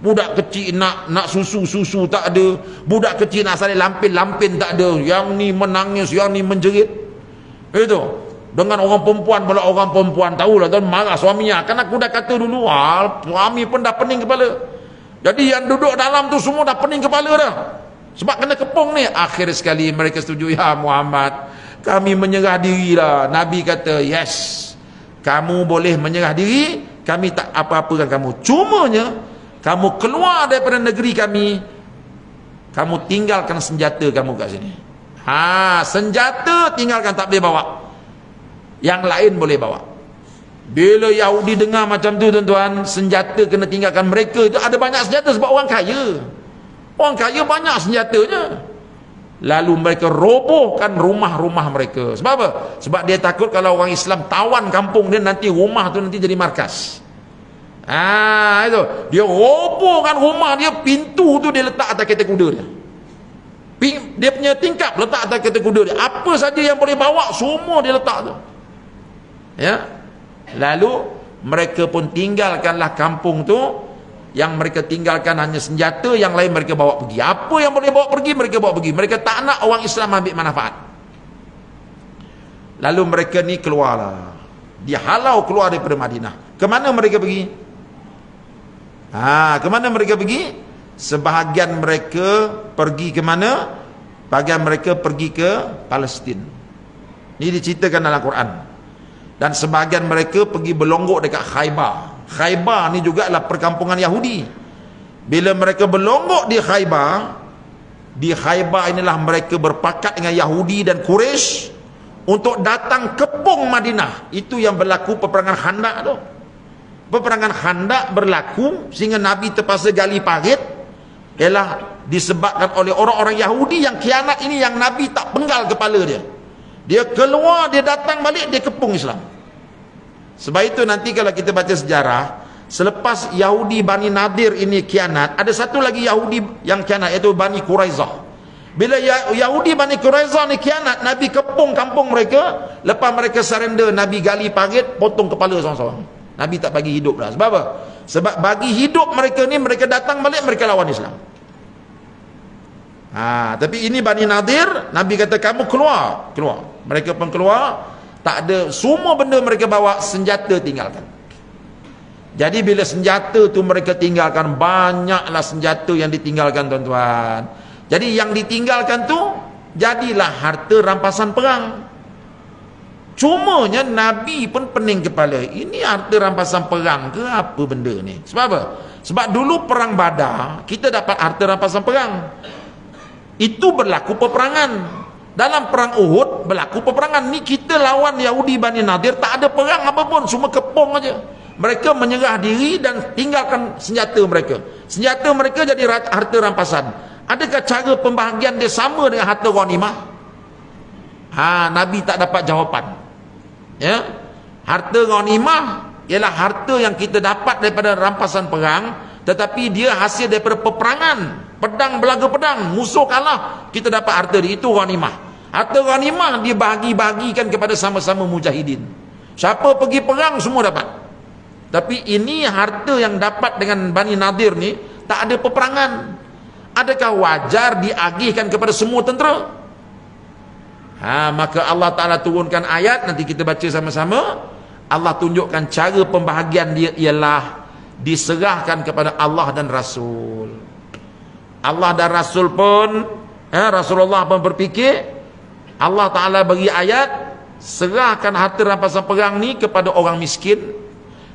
Budak kecil nak susu tak ada. Budak kecil nak salin lampin tak ada. Yang ni menangis, yang ni menjerit. Itu. Dengan orang perempuan pula, orang perempuan tahulah tuan marah suaminya. Kan aku dah kata dulu, suami pun dah pening kepala. Jadi yang duduk dalam tu semua dah pening kepala dah. Sebab kena kepung ni. Akhir sekali mereka setuju, ya Muhammad, kami menyerah diri lah. Nabi kata, yes, kamu boleh menyerah diri, kami tak apa-apakan kamu. Cumanya kamu keluar daripada negeri kami, kamu tinggalkan senjata kamu kat sini. Senjata tinggalkan, tak boleh bawa. Yang lain boleh bawa. Bila Yahudi dengar macam tu tuan-tuan, senjata kena tinggalkan. Mereka itu ada banyak senjata sebab orang kaya. Orang kaya banyak senjatanya. Lalu mereka robohkan rumah-rumah mereka. Sebab apa? Sebab dia takut kalau orang Islam tawan kampung dia, nanti rumah tu nanti jadi markas. Itu. Dia robohkan rumah dia, pintu tu dia letak atas kereta kuda dia. Dia punya tingkap letak atas kereta kuda dia. Apa saja yang boleh bawa, semua dia letak tu. Ya. Lalu mereka pun tinggalkanlah kampung tu. Yang mereka tinggalkan hanya senjata, yang lain mereka bawa pergi. Apa yang boleh bawa pergi, mereka bawa pergi. Mereka tak nak orang Islam ambil manfaat. Lalu mereka ni keluarlah. Dia halau keluar daripada Madinah. Ke mana mereka pergi? Ke mana mereka pergi? Sebahagian mereka pergi ke mana? Bahagian mereka pergi ke Palestin. Ini diceritakan dalam Quran. Dan sebahagian mereka pergi berlonggok dekat Khaybar. Khaybar ni juga adalah perkampungan Yahudi. Bila mereka berlonggok di Khaybar inilah mereka berpakat dengan Yahudi dan Quraisy untuk datang kepung Madinah. Itu yang berlaku peperangan Khandaq tu. Peperangan Khandaq berlaku sehingga Nabi terpaksa gali parit, ialah disebabkan oleh orang-orang Yahudi yang khianat ini, yang Nabi tak penggal kepala dia. Dia keluar, dia datang balik, dia kepung Islam. Sebab itu nanti kalau kita baca sejarah, selepas Yahudi Bani Nadir ini khianat, ada satu lagi Yahudi yang khianat, iaitu Bani Quraizah. Bila Yahudi Bani Quraizah ni khianat, Nabi kepung kampung mereka. Lepas mereka surrender, Nabi gali parit, potong kepala seorang-seorang. Nabi tak bagi hidup dah. Sebab apa? Sebab bagi hidup mereka ni, mereka datang balik, mereka lawan Islam. Tapi ini Bani Nadir, Nabi kata kamu keluar. Mereka pun keluar. Tak ada, semua benda mereka bawa, senjata tinggalkan. Jadi bila senjata tu mereka tinggalkan, banyaklah senjata yang ditinggalkan tuan-tuan. Jadi yang ditinggalkan tu jadilah harta rampasan perang. Cumanya Nabi pun pening kepala, ini harta rampasan perang ke apa benda ni? Sebab apa? Sebab dulu perang Badar kita dapat harta rampasan perang, itu berlaku peperangan. Dalam perang Uhud berlaku peperangan. Ni kita lawan Yahudi Bani Nadir, tak ada perang apa pun, cuma kepong aja. Mereka menyerah diri dan tinggalkan senjata mereka. Senjata mereka jadi harta rampasan. Adakah cara pembahagian dia sama dengan harta ghanimah? Nabi tak dapat jawapan. Ya, harta ghanimah ialah harta yang kita dapat daripada rampasan perang, tetapi dia hasil daripada peperangan. Pedang belaga pedang, musuh kalah, kita dapat harta dia, itu ghanimah. Harta ghanimah dia bahagi-bahagikan kepada sama-sama mujahidin. Siapa pergi perang semua dapat. Tapi ini harta yang dapat dengan Bani Nadir ni, tak ada peperangan. Adakah wajar diagihkan kepada semua tentera? Maka Allah Ta'ala turunkan ayat, nanti kita baca sama-sama. Allah tunjukkan cara pembahagian dia ialah diserahkan kepada Allah dan Rasul. Allah dan Rasul pun, Rasulullah pun berfikir, Allah Ta'ala bagi ayat, serahkan harta rampasan perang ni kepada orang miskin,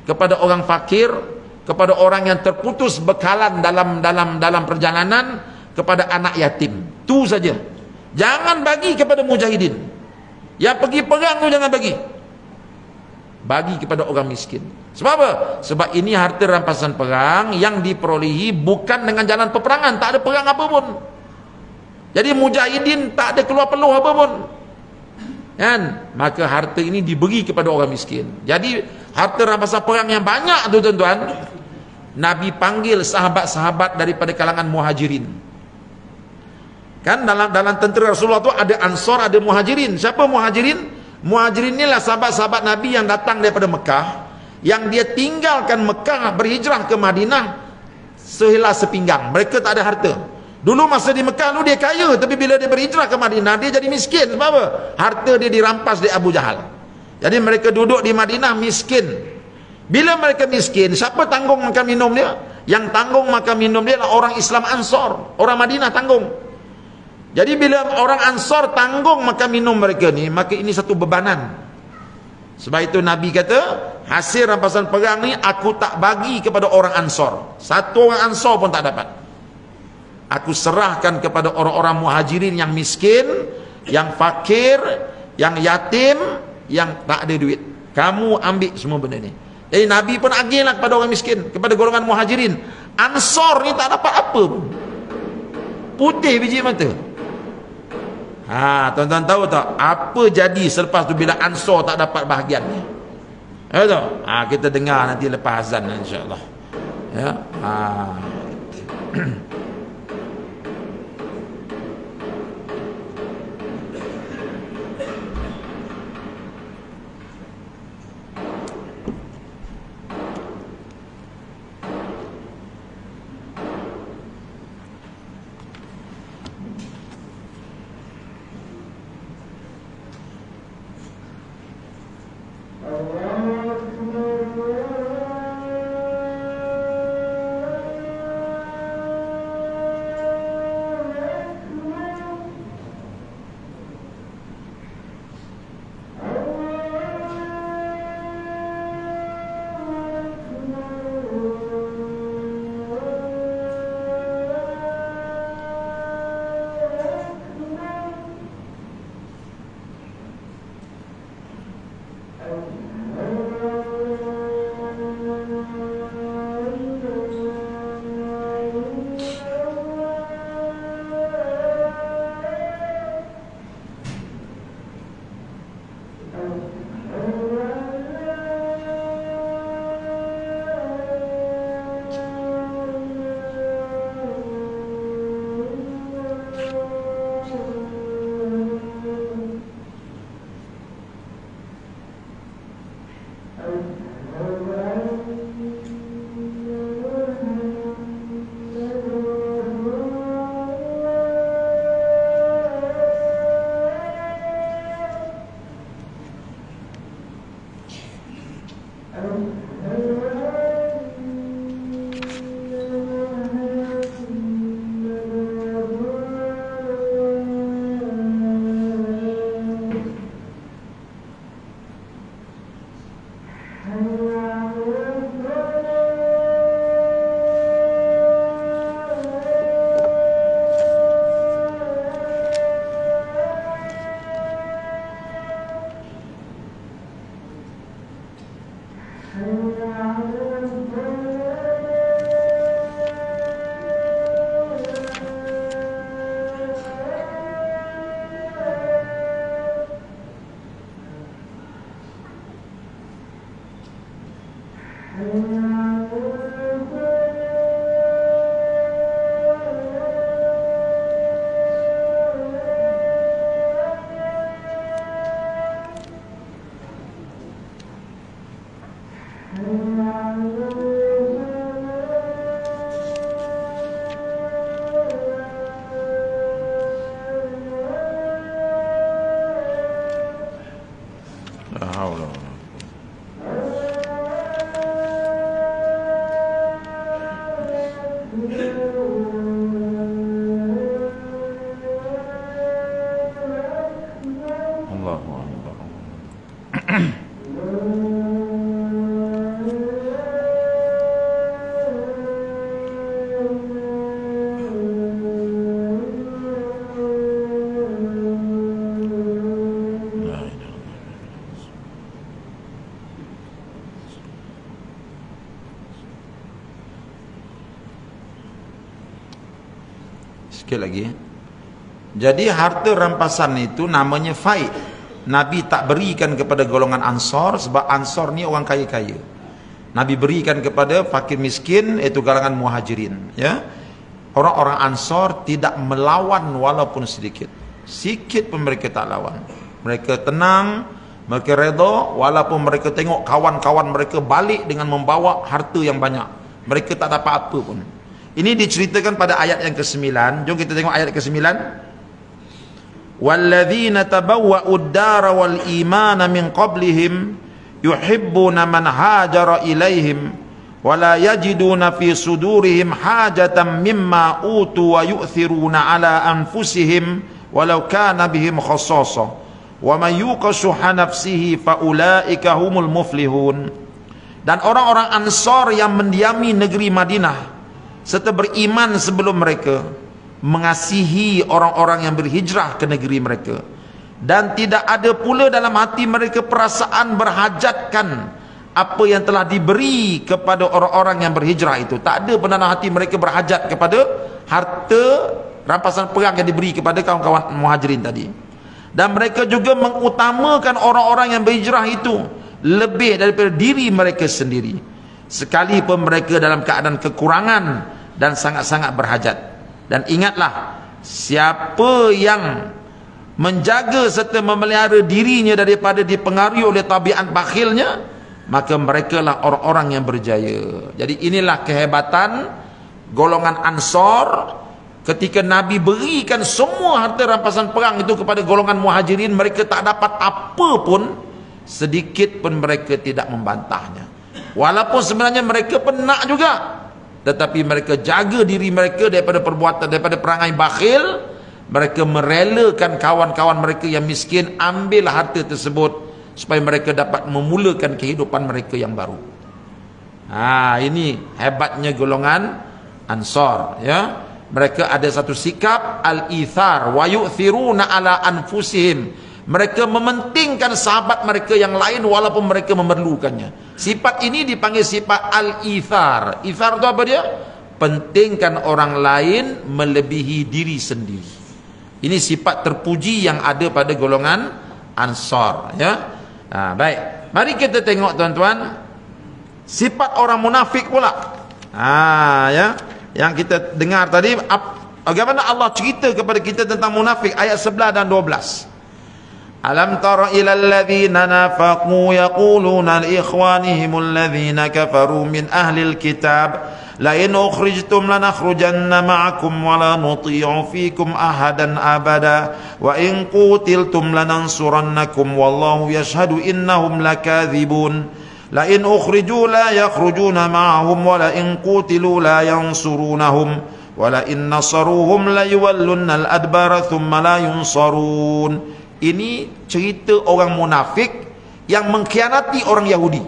kepada orang fakir, kepada orang yang terputus bekalan dalam perjalanan, kepada anak yatim. Tu saja. Jangan bagi kepada mujahidin. Yang pergi perang tu jangan bagi. Bagi kepada orang miskin. Sebab apa? Sebab ini harta rampasan perang yang diperolehi bukan dengan jalan peperangan, tak ada perang apa pun. Jadi mujahidin tak ada keluar peluh apa pun. Kan? Maka harta ini diberi kepada orang miskin. Jadi harta rampasan perang yang banyak tu tuan-tuan, Nabi panggil sahabat-sahabat daripada kalangan muhajirin. Kan dalam tentera Rasulullah tu ada Ansar, ada Muhajirin. Siapa Muhajirin? Muhajirin inilah sahabat-sahabat Nabi yang datang daripada Mekah, yang dia tinggalkan Mekah, berhijrah ke Madinah sehela sepinggang. Mereka tak ada harta. Dulu masa di Mekah tu dia kaya, tapi bila dia berhijrah ke Madinah dia jadi miskin. Sebab apa? Harta dia dirampas dari Abu Jahal. Jadi mereka duduk di Madinah miskin. Bila mereka miskin, siapa tanggung makan minum dia? Yang tanggung makan minum dia adalah orang Islam Ansar. Orang Madinah tanggung. Jadi bila orang Ansar tanggung makan minum mereka ni, maka ini satu bebanan. Sebab itu Nabi kata, hasil rampasan perang ni aku tak bagi kepada orang Ansar. Satu orang Ansar pun tak dapat. Aku serahkan kepada orang-orang muhajirin yang miskin, yang fakir, yang yatim, yang tak ada duit. Kamu ambil semua benda ni. Jadi Nabi pun agihlah kepada orang miskin, kepada golongan muhajirin. Ansar ni tak dapat apa pun. Putih biji mata. Tuan-tuan tahu tak apa jadi selepas tu bila Ansar tak dapat bahagiannya? Tahu? Kita dengar nanti lepas azan insya-Allah. Ya. La haula wala Allahu akbar. La ilaha Sikit lagi. Jadi harta rampasan itu namanya faid. Nabi tak berikan kepada golongan Ansar sebab Ansar ni orang kaya-kaya. Nabi berikan kepada fakir miskin, iaitu kalangan Muhajirin, ya. Orang-orang Ansar tidak melawan walaupun sedikit. Sikit pun mereka tak lawan. Mereka tenang, mereka redha walaupun mereka tengok kawan-kawan mereka balik dengan membawa harta yang banyak. Mereka tak dapat apa pun. Ini diceritakan pada ayat yang ke-9. Jom kita tengok ayat ke-9. Walladzina tabawwa'ud dara wal imana min qablihim yuhibbuna man hajara ilaihim wala yajiduna fi sudurihim hajatan mimma utu wa yu'thiruna ala anfusihim walau kana bihim khassasa wa man yuqa shuhha nafsihi fa ulaika humul muflihun. Dan orang-orang Ansar yang mendiami negeri Madinah serta beriman sebelum mereka mengasihi orang-orang yang berhijrah ke negeri mereka, dan tidak ada pula dalam hati mereka perasaan berhajatkan apa yang telah diberi kepada orang-orang yang berhijrah itu. Tak ada pun dalam hati mereka berhajat kepada harta rampasan perang yang diberi kepada kawan-kawan Muhajirin tadi. Dan mereka juga mengutamakan orang-orang yang berhijrah itu lebih daripada diri mereka sendiri, sekalipun mereka dalam keadaan kekurangan dan sangat-sangat berhajat. Dan ingatlah, siapa yang menjaga serta memelihara dirinya daripada dipengaruhi oleh tabiat bakhilnya, maka merekalah orang-orang yang berjaya. Jadi inilah kehebatan golongan Ansar. Ketika Nabi berikan semua harta rampasan perang itu kepada golongan Muhajirin, mereka tak dapat apa pun, sedikit pun mereka tidak membantahnya. Walaupun sebenarnya mereka penat juga, tetapi mereka jaga diri mereka daripada perbuatan, daripada perangai bakhil. Mereka merelakan kawan-kawan mereka yang miskin ambil harta tersebut supaya mereka dapat memulakan kehidupan mereka yang baru. Ini hebatnya golongan Ansar, ya. Mereka ada satu sikap al-ithar wa yu'thiruna ala anfusihim. Mereka mementingkan sahabat mereka yang lain walaupun mereka memerlukannya. Sifat ini dipanggil sifat al-ithar. Ithar itu apa dia? Pentingkan orang lain melebihi diri sendiri. Ini sifat terpuji yang ada pada golongan Ansar, ya. Baik, mari kita tengok tuan-tuan sifat orang munafik pula. Ya, yang kita dengar tadi, bagaimana Allah cerita kepada kita tentang munafik, ayat 11 dan 12. Alam tara ilal ladzina nafaqu yaquluna li ikhwanihimul ladzina kafaru min ahlil kitab la in ukhrijtum lanakhrujanna ma'akum wa la nuti'u fikum ahadan abada wa in qutiltum lanansurannakum wallahu yashhadu innahum lakadzibun la in ukhriju la yakhrujuna ma'ahum wa la in qutilu la yansurunahum wa la in nasaruhum la yuwallunna al-adbara thumma la yunsarun. Ini cerita orang munafik yang mengkhianati orang Yahudi.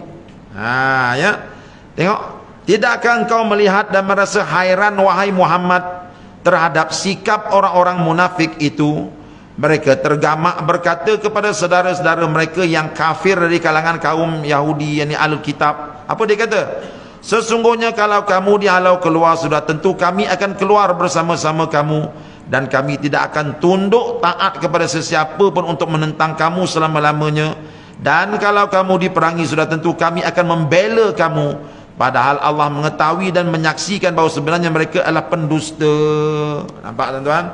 Ya. Tengok, tidakkah engkau melihat dan merasa hairan wahai Muhammad terhadap sikap orang-orang munafik itu? Mereka tergamak berkata kepada saudara-saudara mereka yang kafir dari kalangan kaum Yahudi, yakni Ahlul Kitab. Apa dia kata? Sesungguhnya kalau kamu dihalau keluar, sudah tentu kami akan keluar bersama-sama kamu, dan kami tidak akan tunduk taat kepada sesiapa pun untuk menentang kamu selama-lamanya. Dan kalau kamu diperangi, sudah tentu kami akan membela kamu, padahal Allah mengetahui dan menyaksikan bahawa sebenarnya mereka adalah pendusta. Nampak tuan-tuan?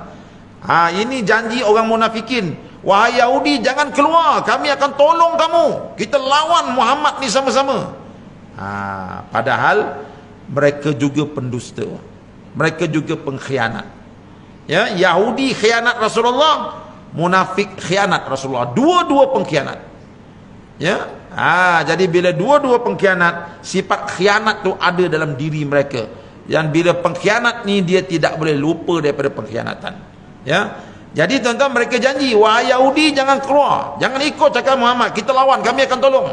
Ini janji orang munafikin. Wahai Yahudi, jangan keluar, kami akan tolong kamu, kita lawan Muhammad ni sama-sama. Padahal mereka juga pendusta, mereka juga pengkhianat. Ya, Yahudi khianat Rasulullah, munafik khianat Rasulullah, dua-dua pengkhianat. Ya, jadi bila dua-dua pengkhianat, sifat khianat tu ada dalam diri mereka. Yang bila pengkhianat ni dia tidak boleh lupa daripada pengkhianatan. Ya, jadi tuan-tuan, mereka janji, wahai Yahudi jangan keluar, jangan ikut cakap Muhammad, kita lawan, kami akan tolong.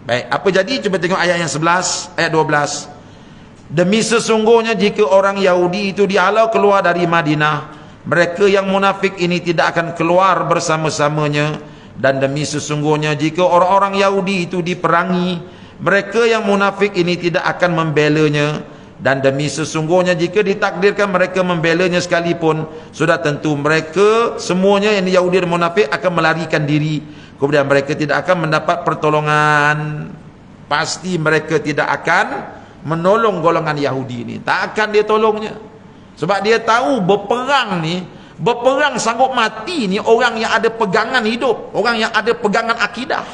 Baik, apa jadi? Cuba tengok ayat yang 11, ayat 12. Demi sesungguhnya jika orang Yahudi itu dihalau keluar dari Madinah, mereka yang munafik ini tidak akan keluar bersama-samanya. Dan demi sesungguhnya jika orang-orang Yahudi itu diperangi, mereka yang munafik ini tidak akan membelanya. Dan demi sesungguhnya jika ditakdirkan mereka membelanya sekalipun, sudah tentu mereka semuanya yang Yahudi dan munafik akan melarikan diri. Kemudian mereka tidak akan mendapat pertolongan. Pasti mereka tidak akan menolong golongan Yahudi ini. Tak akan dia tolongnya. Sebab dia tahu berperang ni, berperang sanggup mati ni orang yang ada pegangan hidup, orang yang ada pegangan akidah.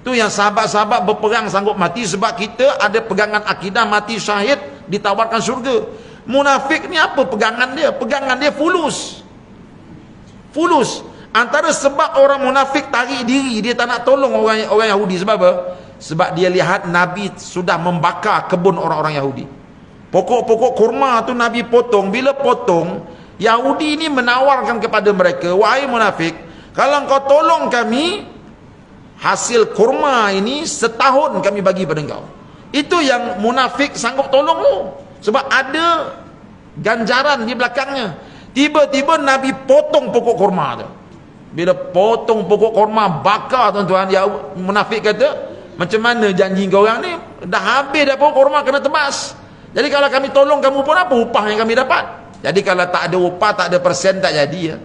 Tu yang sahabat-sahabat berperang sanggup mati sebab kita ada pegangan akidah, mati syahid ditawarkan syurga. Munafik ni apa pegangan dia? Pegangan dia fulus. Fulus. Antara sebab orang munafik tarik diri, dia tak nak tolong orang Yahudi, sebab apa? Sebab dia lihat Nabi sudah membakar kebun orang-orang Yahudi. Pokok-pokok kurma tu Nabi potong. Bila potong, Yahudi ni menawarkan kepada mereka, wahai munafik, kalau kau tolong kami, hasil kurma ini setahun kami bagi pada engkau. Itu yang munafik sanggup tolong lu, sebab ada ganjaran di belakangnya. Tiba-tiba Nabi potong pokok kurma tu. Bila potong pokok kurma, bakar tuan-tuan, ya munafik kata, macam mana janji kau orang ni? Dah habis dah pokok kurma, kena tebas. Jadi kalau kami tolong kamu pun apa upah yang kami dapat? Jadi kalau tak ada upah, tak ada persen, tak jadi ya.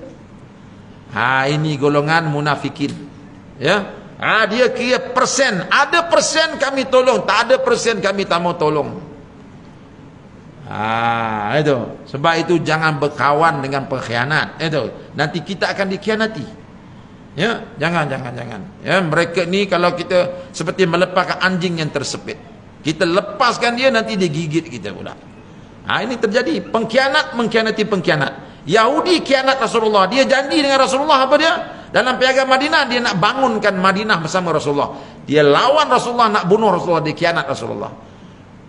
Ini golongan munafikin. Ya. Dia kira persen. Ada persen kami tolong, tak ada persen kami tak mau tolong. Itu. Sebab itu jangan berkawan dengan pengkhianat. Itu. Nanti kita akan dikhianati. Ya, jangan. Ya, mereka ni kalau kita seperti melepaskan anjing yang tersepit. Kita lepaskan dia, nanti dia gigit kita pula. Ini terjadi. Pengkhianat mengkhianati pengkhianat. Yahudi khianat Rasulullah. Dia janji dengan Rasulullah apa dia? Dalam piagam Madinah, dia nak bangunkan Madinah bersama Rasulullah. Dia lawan Rasulullah, nak bunuh Rasulullah, dia khianat Rasulullah.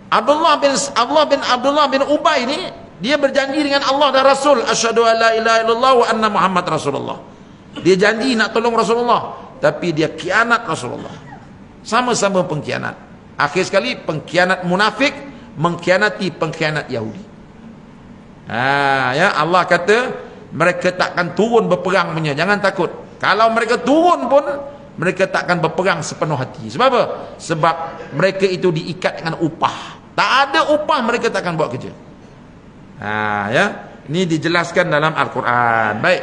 Abdullah bin Ubay ni, dia berjanji dengan Allah dan Rasul, asyhadu an la ilaha illallah wa anna Muhammad Rasulullah. Dia janji nak tolong Rasulullah, tapi dia khianat Rasulullah. Sama-sama pengkhianat. Akhir sekali pengkhianat munafik mengkhianati pengkhianat Yahudi. Ya, Allah kata mereka takkan turun berperang punya, jangan takut. Kalau mereka turun pun mereka takkan berperang sepenuh hati. Sebab apa? Sebab mereka itu diikat dengan upah. Tak ada upah, mereka takkan buat kerja. Ya, ini dijelaskan dalam Al-Quran. Baik.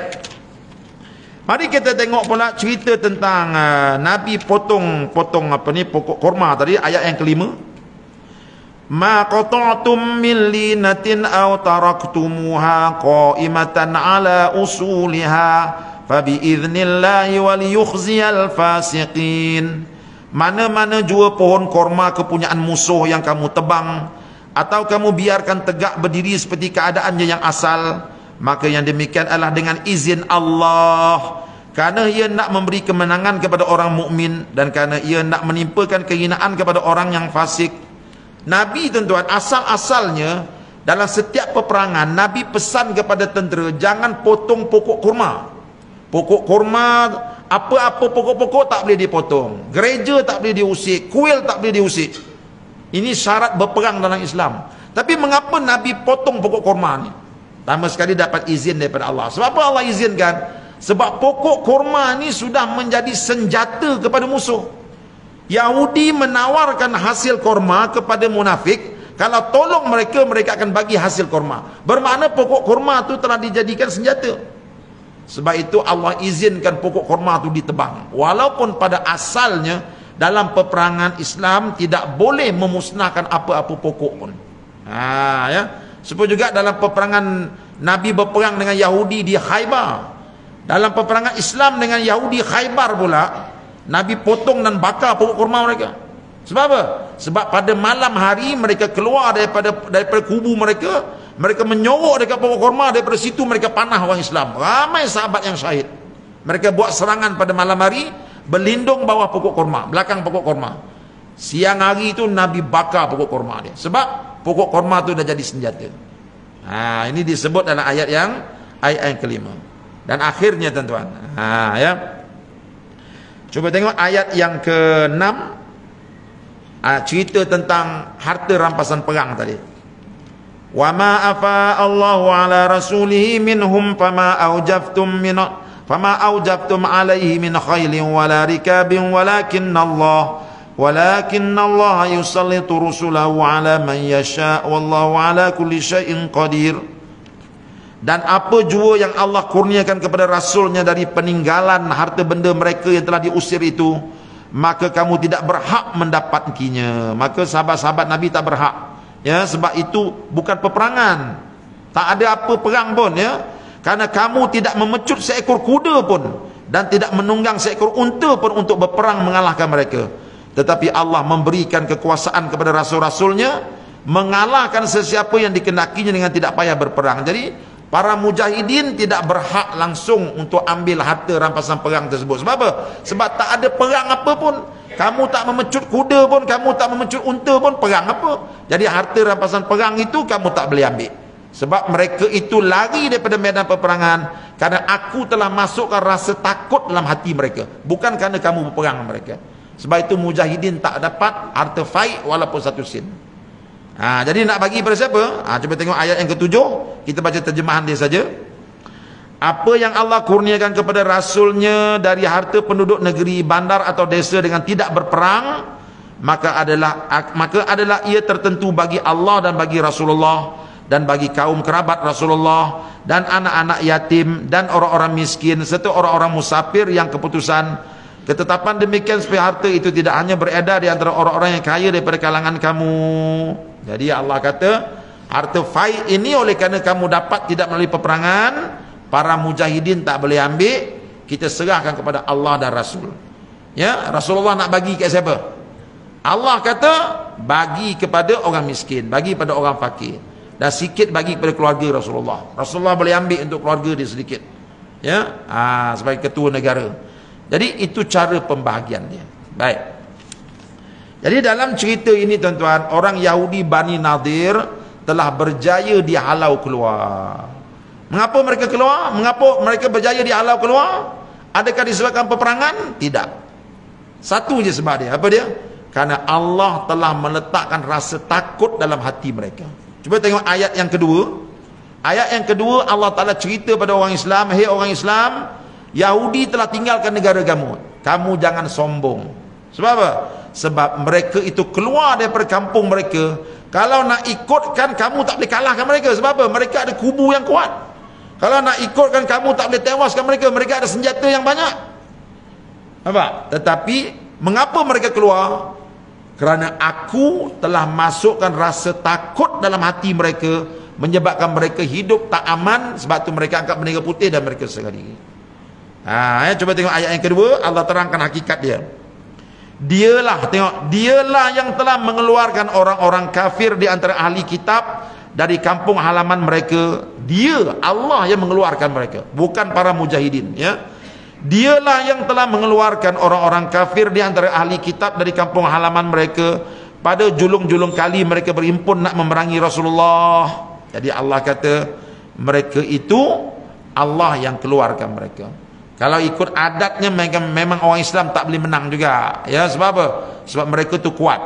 Mari kita tengok pula cerita tentang Nabi potong pokok kurma tadi, ayat yang kelima. Ma qata'tum min linatin aw taraktumuha qa'imatan ala usuliha fa bi idznillah wal yukhziyal fasiqin. Mana-mana jua pohon kurma kepunyaan musuh yang kamu tebang atau kamu biarkan tegak berdiri seperti keadaannya yang asal, maka yang demikian adalah dengan izin Allah, kerana ia nak memberi kemenangan kepada orang mukmin dan kerana ia nak menimpakan kehinaan kepada orang yang fasik. Nabi tuan-tuan, asal-asalnya dalam setiap peperangan Nabi pesan kepada tentera, jangan potong pokok kurma. Pokok kurma, apa-apa pokok-pokok tak boleh dipotong. Gereja tak boleh diusik, kuil tak boleh diusik. Ini syarat berperang dalam Islam. Tapi mengapa Nabi potong pokok kurma ni? Pertama sekali dapat izin daripada Allah. Sebab apa Allah izinkan? Sebab pokok kurma ni sudah menjadi senjata kepada musuh. Yahudi menawarkan hasil kurma kepada munafik. Kalau tolong mereka, mereka akan bagi hasil kurma. Bermakna pokok kurma tu telah dijadikan senjata. Sebab itu Allah izinkan pokok kurma tu ditebang. Walaupun pada asalnya dalam peperangan Islam tidak boleh memusnahkan apa-apa pokok pun. Ya. Sebab juga dalam peperangan Nabi berperang dengan Yahudi di Khaybar. Dalam peperangan Islam dengan Yahudi Khaybar pula, Nabi potong dan bakar pokok kurma mereka. Sebab apa? Sebab pada malam hari mereka keluar daripada kubu mereka, mereka menyorok dekat pokok korma, daripada situ mereka panah orang Islam. Ramai sahabat yang syahid. Mereka buat serangan pada malam hari, berlindung bawah pokok korma, belakang pokok korma. Siang hari itu Nabi bakar pokok korma dia. Sebab pokok korma itu dah jadi senjata. Ini disebut dalam ayat yang kelima. Dan akhirnya tuan-tuan, ya. Cuba tengok ayat yang ke-6. Cerita tentang harta rampasan perang tadi. Wa ma afa Allahu ala rasulihi minhum fama aujabtum alaihi min khailin wala rikabin walakinna Allah yusallitu rusulahu ala man yasha wallahu ala kulli syai'in qadir. Dan apa jua yang Allah kurniakan kepada Rasulnya dari peninggalan harta benda mereka yang telah diusir itu, maka kamu tidak berhak mendapatkinya. Maka sahabat-sahabat Nabi tak berhak, ya, sebab itu bukan peperangan, tak ada apa perang pun, ya, karena kamu tidak memecut seekor kuda pun dan tidak menunggang seekor unta pun untuk berperang mengalahkan mereka. Tetapi Allah memberikan kekuasaan kepada rasul-rasulnya mengalahkan sesiapa yang dikenakinya dengan tidak payah berperang. Jadi para mujahidin tidak berhak langsung untuk ambil harta rampasan perang tersebut. Sebab apa? Sebab tak ada perang apa pun. Kamu tak memecut kuda pun, kamu tak memecut unta pun, perang apa? Jadi harta rampasan perang itu kamu tak boleh ambil. Sebab mereka itu lari daripada medan peperangan kerana aku telah masukkan rasa takut dalam hati mereka, bukan kerana kamu berperang dengan mereka. Sebab itu mujahidin tak dapat harta fight walaupun satu sen. Jadi nak bagi pada siapa? Cuba tengok ayat yang ke-7. Kita baca terjemahan dia saja. Apa yang Allah kurniakan kepada Rasulnya dari harta penduduk negeri, bandar atau desa dengan tidak berperang, maka adalah ia tertentu bagi Allah dan bagi Rasulullah dan bagi kaum kerabat Rasulullah dan anak-anak yatim dan orang-orang miskin serta orang-orang musafir yang keputusan ketetapan demikian supaya harta itu tidak hanya beredar di antara orang-orang yang kaya daripada kalangan kamu. Jadi Allah kata harta fight ini oleh kerana kamu dapat tidak melalui peperangan, para mujahidin tak boleh ambil, kita serahkan kepada Allah dan Rasul. Ya, Rasulullah nak bagi ke siapa? Allah kata bagi kepada orang miskin, bagi kepada orang fakir, dan sikit bagi kepada keluarga Rasulullah. Rasulullah boleh ambil untuk keluarga dia sedikit. Ya, sebagai ketua negara. Jadi itu cara pembahagian dia. Baik. Jadi dalam cerita ini tuan-tuan, orang Yahudi Bani Nadir telah berjaya dihalau keluar. Mengapa mereka keluar? Mengapa mereka berjaya dihalau keluar? Adakah disebabkan peperangan? Tidak. Satu je sebab dia. Apa dia? Karena Allah telah meletakkan rasa takut dalam hati mereka. Cuba tengok ayat yang kedua. Ayat yang kedua Allah Ta'ala cerita pada orang Islam, "Hei orang Islam, Yahudi telah tinggalkan negara kamu. Kamu jangan sombong." Sebab apa? Sebab mereka itu keluar daripada kampung mereka. Kalau nak ikutkan, kamu tak boleh kalahkan mereka. Sebab apa? Mereka ada kubu yang kuat. Kalau nak ikutkan, kamu tak boleh tewaskan mereka. Mereka ada senjata yang banyak. Nampak? Tetapi mengapa mereka keluar? Kerana aku telah masukkan rasa takut dalam hati mereka, menyebabkan mereka hidup tak aman. Sebab tu mereka angkat bendera putih dan mereka serah diri. Cuba tengok ayat yang kedua. Allah terangkan hakikat dia. Dialah yang telah mengeluarkan orang-orang kafir di antara ahli kitab dari kampung halaman mereka. Dia, Allah yang mengeluarkan mereka, bukan para mujahidin, ya. Dialah yang telah mengeluarkan orang-orang kafir di antara ahli kitab dari kampung halaman mereka pada julung-julung kali mereka berhimpun nak memerangi Rasulullah. Jadi Allah kata mereka itu Allah yang keluarkan mereka. Kalau ikut adatnya memang orang Islam tak boleh menang juga. Ya, sebab apa? Sebab mereka tu kuat.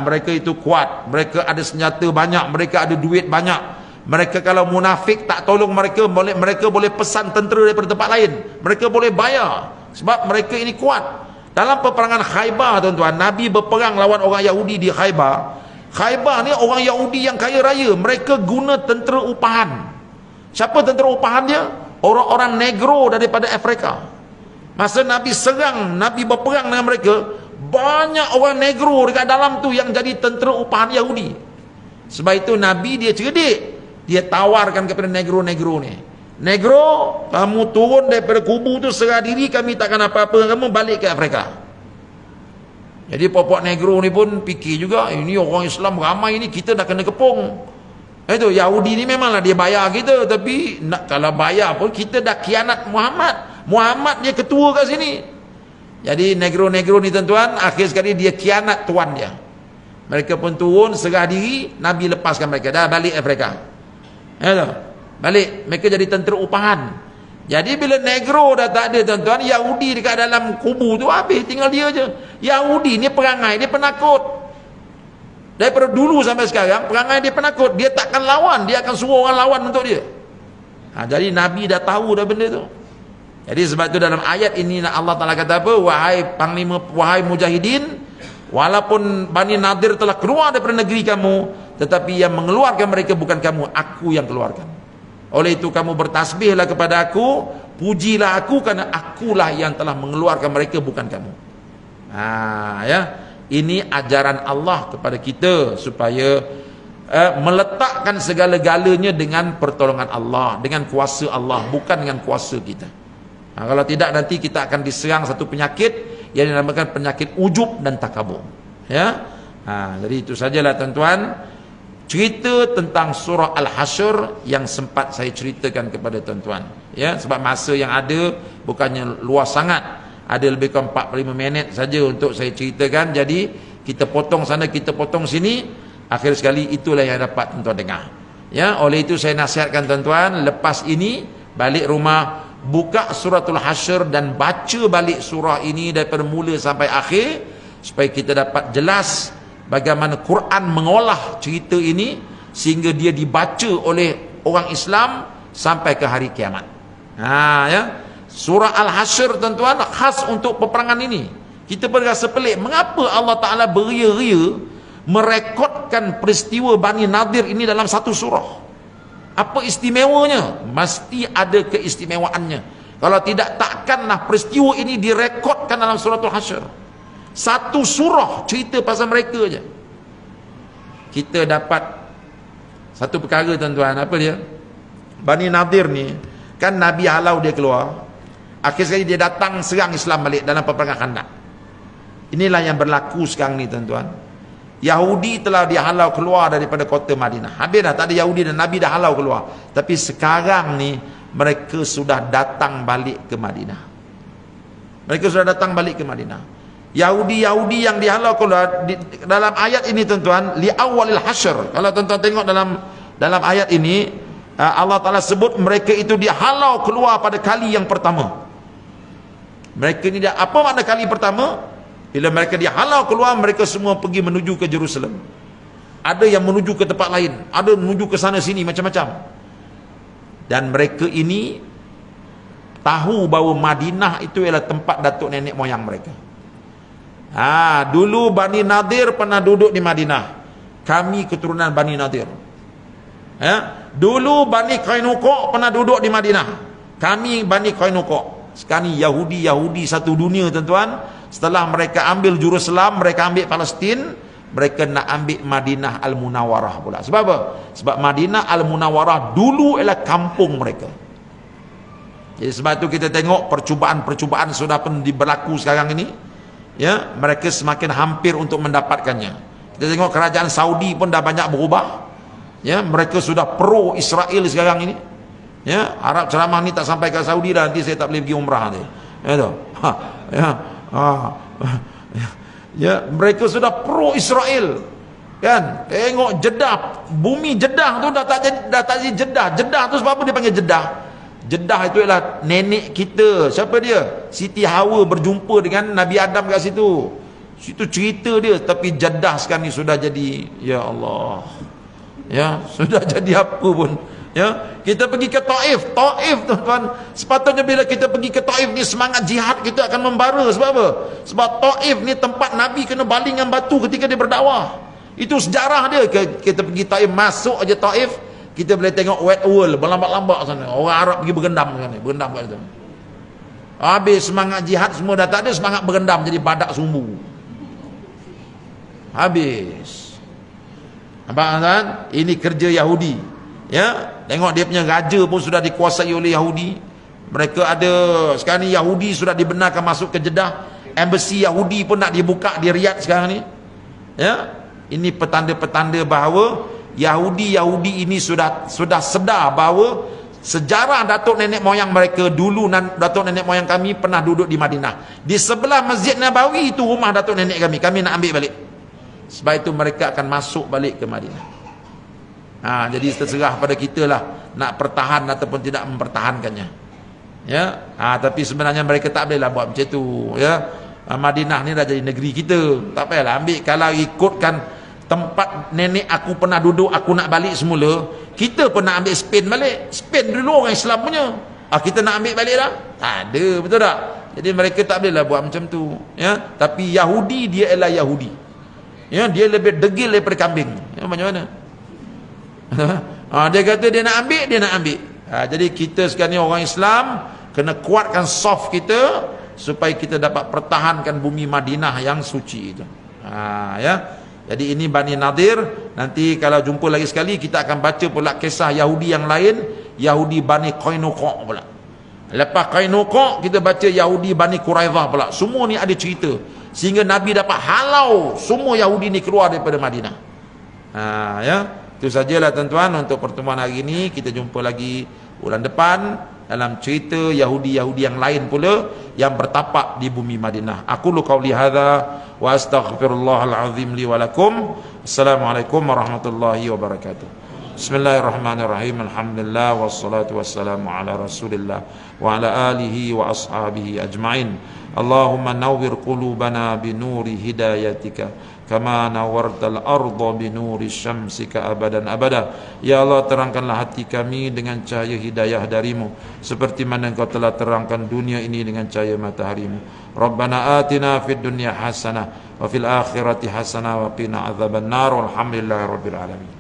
Mereka itu kuat. Mereka ada senjata banyak, mereka ada duit banyak. Mereka kalau munafik tak tolong mereka boleh pesan tentera daripada tempat lain. Mereka boleh bayar. Sebab mereka ini kuat. Dalam peperangan Khaybar tuan-tuan, Nabi berperang lawan orang Yahudi di Khaybar. Khaybar ni orang Yahudi yang kaya raya. Mereka guna tentera upahan. Siapa tentera upahan dia? Orang-orang negro daripada Afrika. Masa Nabi serang, Nabi berperang dengan mereka, banyak orang negro dekat dalam tu yang jadi tentera upahan Yahudi. Sebab itu Nabi dia cerdik. Dia tawarkan kepada negro-negro ni, "Negro, kamu turun daripada kubu tu, serah diri, kami takkan apa-apa, kamu balik ke Afrika." Jadi popok negro ni pun fikir juga, ini orang Islam ramai ni, kita dah kena kepung. Itu Yahudi ni memanglah dia bayar kita, tapi kalau bayar pun kita dah khianat Muhammad. Muhammad dia ketua kat sini. Jadi negro-negro ni tuan-tuan, akhir sekali dia khianat tuan dia. Mereka pun turun serah diri, Nabi lepaskan mereka, dah balik Afrika. Balik, mereka jadi tentera upahan. Jadi bila negro dah tak ada tuan-tuan, Yahudi dekat dalam kubu tu habis, tinggal dia je. Yahudi ni perangai dia penakut. Daripada dulu sampai sekarang perangai dia penakut. Dia takkan lawan, dia akan suruh orang lawan untuk dia. Jadi Nabi dah tahu dah benda tu. Jadi sebab tu dalam ayat ini Allah Ta'ala kata apa? Wahai panglima, wahai mujahidin, walaupun Bani Nadir telah keluar daripada negeri kamu, tetapi yang mengeluarkan mereka bukan kamu, aku yang keluarkan. Oleh itu kamu bertasbihlah kepada aku, pujilah aku, kerana akulah yang telah mengeluarkan mereka, bukan kamu. Ya, ini ajaran Allah kepada kita supaya meletakkan segala-galanya dengan pertolongan Allah, dengan kuasa Allah, bukan dengan kuasa kita. Kalau tidak nanti kita akan diserang satu penyakit yang dinamakan penyakit ujub dan takabur. Ya, jadi itu sajalah tuan-tuan. Cerita tentang surah Al-Hasyr yang sempat saya ceritakan kepada tuan-tuan, ya, sebab masa yang ada bukannya luas sangat, ada lebih kurang 45 minit saja untuk saya ceritakan. Jadi kita potong sana, kita potong sini, akhir sekali itulah yang dapat tuan-tuan dengar. Ya, oleh itu saya nasihatkan tuan-tuan, lepas ini balik rumah, buka suratul Hasyr dan baca balik surah ini daripada mula sampai akhir, supaya kita dapat jelas bagaimana Quran mengolah cerita ini sehingga dia dibaca oleh orang Islam sampai ke hari kiamat. Ya. Surah Al-Hasyr tuan-tuan khas untuk peperangan ini. Kita berasa pelik, mengapa Allah Ta'ala beria-ria merekodkan peristiwa Bani Nadir ini dalam satu surah? Apa istimewanya? Mesti ada keistimewaannya. Kalau tidak, takkanlah peristiwa ini direkodkan dalam suratul Hasyr. Satu surah cerita pasal mereka je. Kita dapat satu perkara tuan-tuan, apa dia? Bani Nadir ni kan Nabi halau dia keluar. Akhir sekali dia datang serang Islam balik dalam peperangan Khandaq. Inilah yang berlaku sekarang ni tuan-tuan. Yahudi telah dihalau keluar daripada kota Madinah. Habis dah, tak ada Yahudi dan Nabi dah halau keluar. Tapi sekarang ni mereka sudah datang balik ke Madinah. Mereka sudah datang balik ke Madinah. Yahudi-Yahudi yang dihalau keluar dalam ayat ini tuan-tuan, li awalil hasyr. Kalau tuan-tuan tengok dalam ayat ini, Allah Ta'ala sebut mereka itu dihalau keluar pada kali yang pertama. Mereka ini apa makna kali pertama? Bila mereka dihalau keluar, mereka semua pergi menuju ke Jerusalem. Ada yang menuju ke tempat lain, ada menuju ke sana sini, macam-macam. Dan mereka ini tahu bahawa Madinah itu ialah tempat datuk nenek moyang mereka. Dulu Bani Nadir pernah duduk di Madinah. Kami keturunan Bani Nadir. Dulu Bani Qainuqa pernah duduk di Madinah. Kami Bani Qainuqa. Sekarang Yahudi satu dunia tuan-tuan. Setelah mereka ambil Jerusalem, mereka ambil Palestin, mereka nak ambil Madinah Al-Munawwarah pula. Sebab apa? Sebab Madinah Al-Munawwarah dulu ialah kampung mereka. Jadi sebab itu kita tengok percubaan-percubaan sudah pun berlaku sekarang ini. Ya, mereka semakin hampir untuk mendapatkannya. Kita tengok kerajaan Saudi pun dah banyak berubah. Ya, mereka sudah pro Israel sekarang ini. Ya, Arab ceramah ni tak sampai ke Saudi dah, nanti saya tak boleh pergi umrah nanti. Ya tu. Ya, mereka sudah pro Israel. Kan? Tengok Jeddah, bumi Jeddah tu dah tak jadi Jeddah. Jeddah tu sebab apa dia panggil Jeddah? Jeddah itu ialah nenek kita. Siapa dia? Siti Hawa berjumpa dengan Nabi Adam kat situ. Situ cerita dia. Tapi Jeddah sekarang ni sudah jadi, ya Allah, ya, sudah jadi apa pun. Ya, kita pergi ke Taif. Taif tuan-tuan, sepatutnya bila kita pergi ke Taif ni, semangat jihad kita akan membara. Sebab apa? Sebab Taif ni tempat Nabi kena baling dengan batu ketika dia berdakwah. Itu sejarah dia. Kita pergi Taif, masuk aja Taif, kita boleh tengok wet world berlambak-lambak sana. Orang Arab pergi bergendam sana, bergendam kat situ. Habis semangat jihad semua dah tak ada, semangat bergendam jadi badak sumbu. Habis. Nampak tuan? Ini kerja Yahudi. Ya, tengok dia punya raja pun sudah dikuasai oleh Yahudi. Mereka ada sekarang ni Yahudi sudah dibenarkan masuk ke Jeddah. embassy Yahudi pun nak dibuka di Riyadh sekarang ni. Ya, ini petanda-petanda bahawa Yahudi ini sudah sedar bahawa sejarah datuk nenek moyang mereka dulu, datuk nenek moyang kami pernah duduk di Madinah. Di sebelah Masjid Nabawi itu rumah datuk nenek kami nak ambil balik. Sebab itu mereka akan masuk balik ke Madinah. Jadi terserah pada kita lah nak pertahan ataupun tidak mempertahankannya. Ya, tapi sebenarnya mereka tak boleh lah buat macam tu. Ya, Madinah ni dah jadi negeri kita. Tak payahlah ambil. Kalau ikutkan tempat nenek aku pernah duduk, aku nak balik semula, kita pun nak ambil Spain balik. Spain dulu orang Islam punya. Kita nak ambil balik dah? Tak ada, betul tak? Jadi mereka tak boleh lah buat macam tu. Ya, tapi Yahudi dia ialah Yahudi. Ya, dia lebih degil daripada kambing. Ya, macam mana? Dia kata dia nak ambil. Jadi kita sekarang ni orang Islam kena kuatkan soft kita supaya kita dapat pertahankan bumi Madinah yang suci itu. Ya. Jadi ini Bani Nadir. Nanti kalau jumpa lagi sekali kita akan baca pula kisah Yahudi yang lain, Yahudi Bani Qainuqa pula. Lepas Qainuqa kita baca Yahudi Bani Quraidah pula. Semua ni ada cerita sehingga Nabi dapat halau semua Yahudi ni keluar daripada Madinah. Ya. Itu sajalah tuan-tuan untuk pertemuan hari ini. Kita jumpa lagi bulan depan dalam cerita Yahudi-Yahudi yang lain pula yang bertapak di bumi Madinah. Aku lu qauli hadza wa astaghfirullahal azim li wa lakum. Assalamualaikum warahmatullahi wabarakatuh. Bismillahirrahmanirrahim. Alhamdulillah wassalatu wassalamu ala Rasulillah wa ala alihi wa ashabihi ajma'in. Allahumma nawwir qulubana bi nuri hidayatika kama nawartal arda binuri syamsika abadan abada. Ya Allah, terangkanlah hati kami dengan cahaya hidayah darimu seperti mana engkau telah terangkan dunia ini dengan cahaya mataharimu. Rabbana atina fid dunya hasanah wa fil akhirati hasanah wa qina adzabannar. Walhamdulillahirabbil alamin.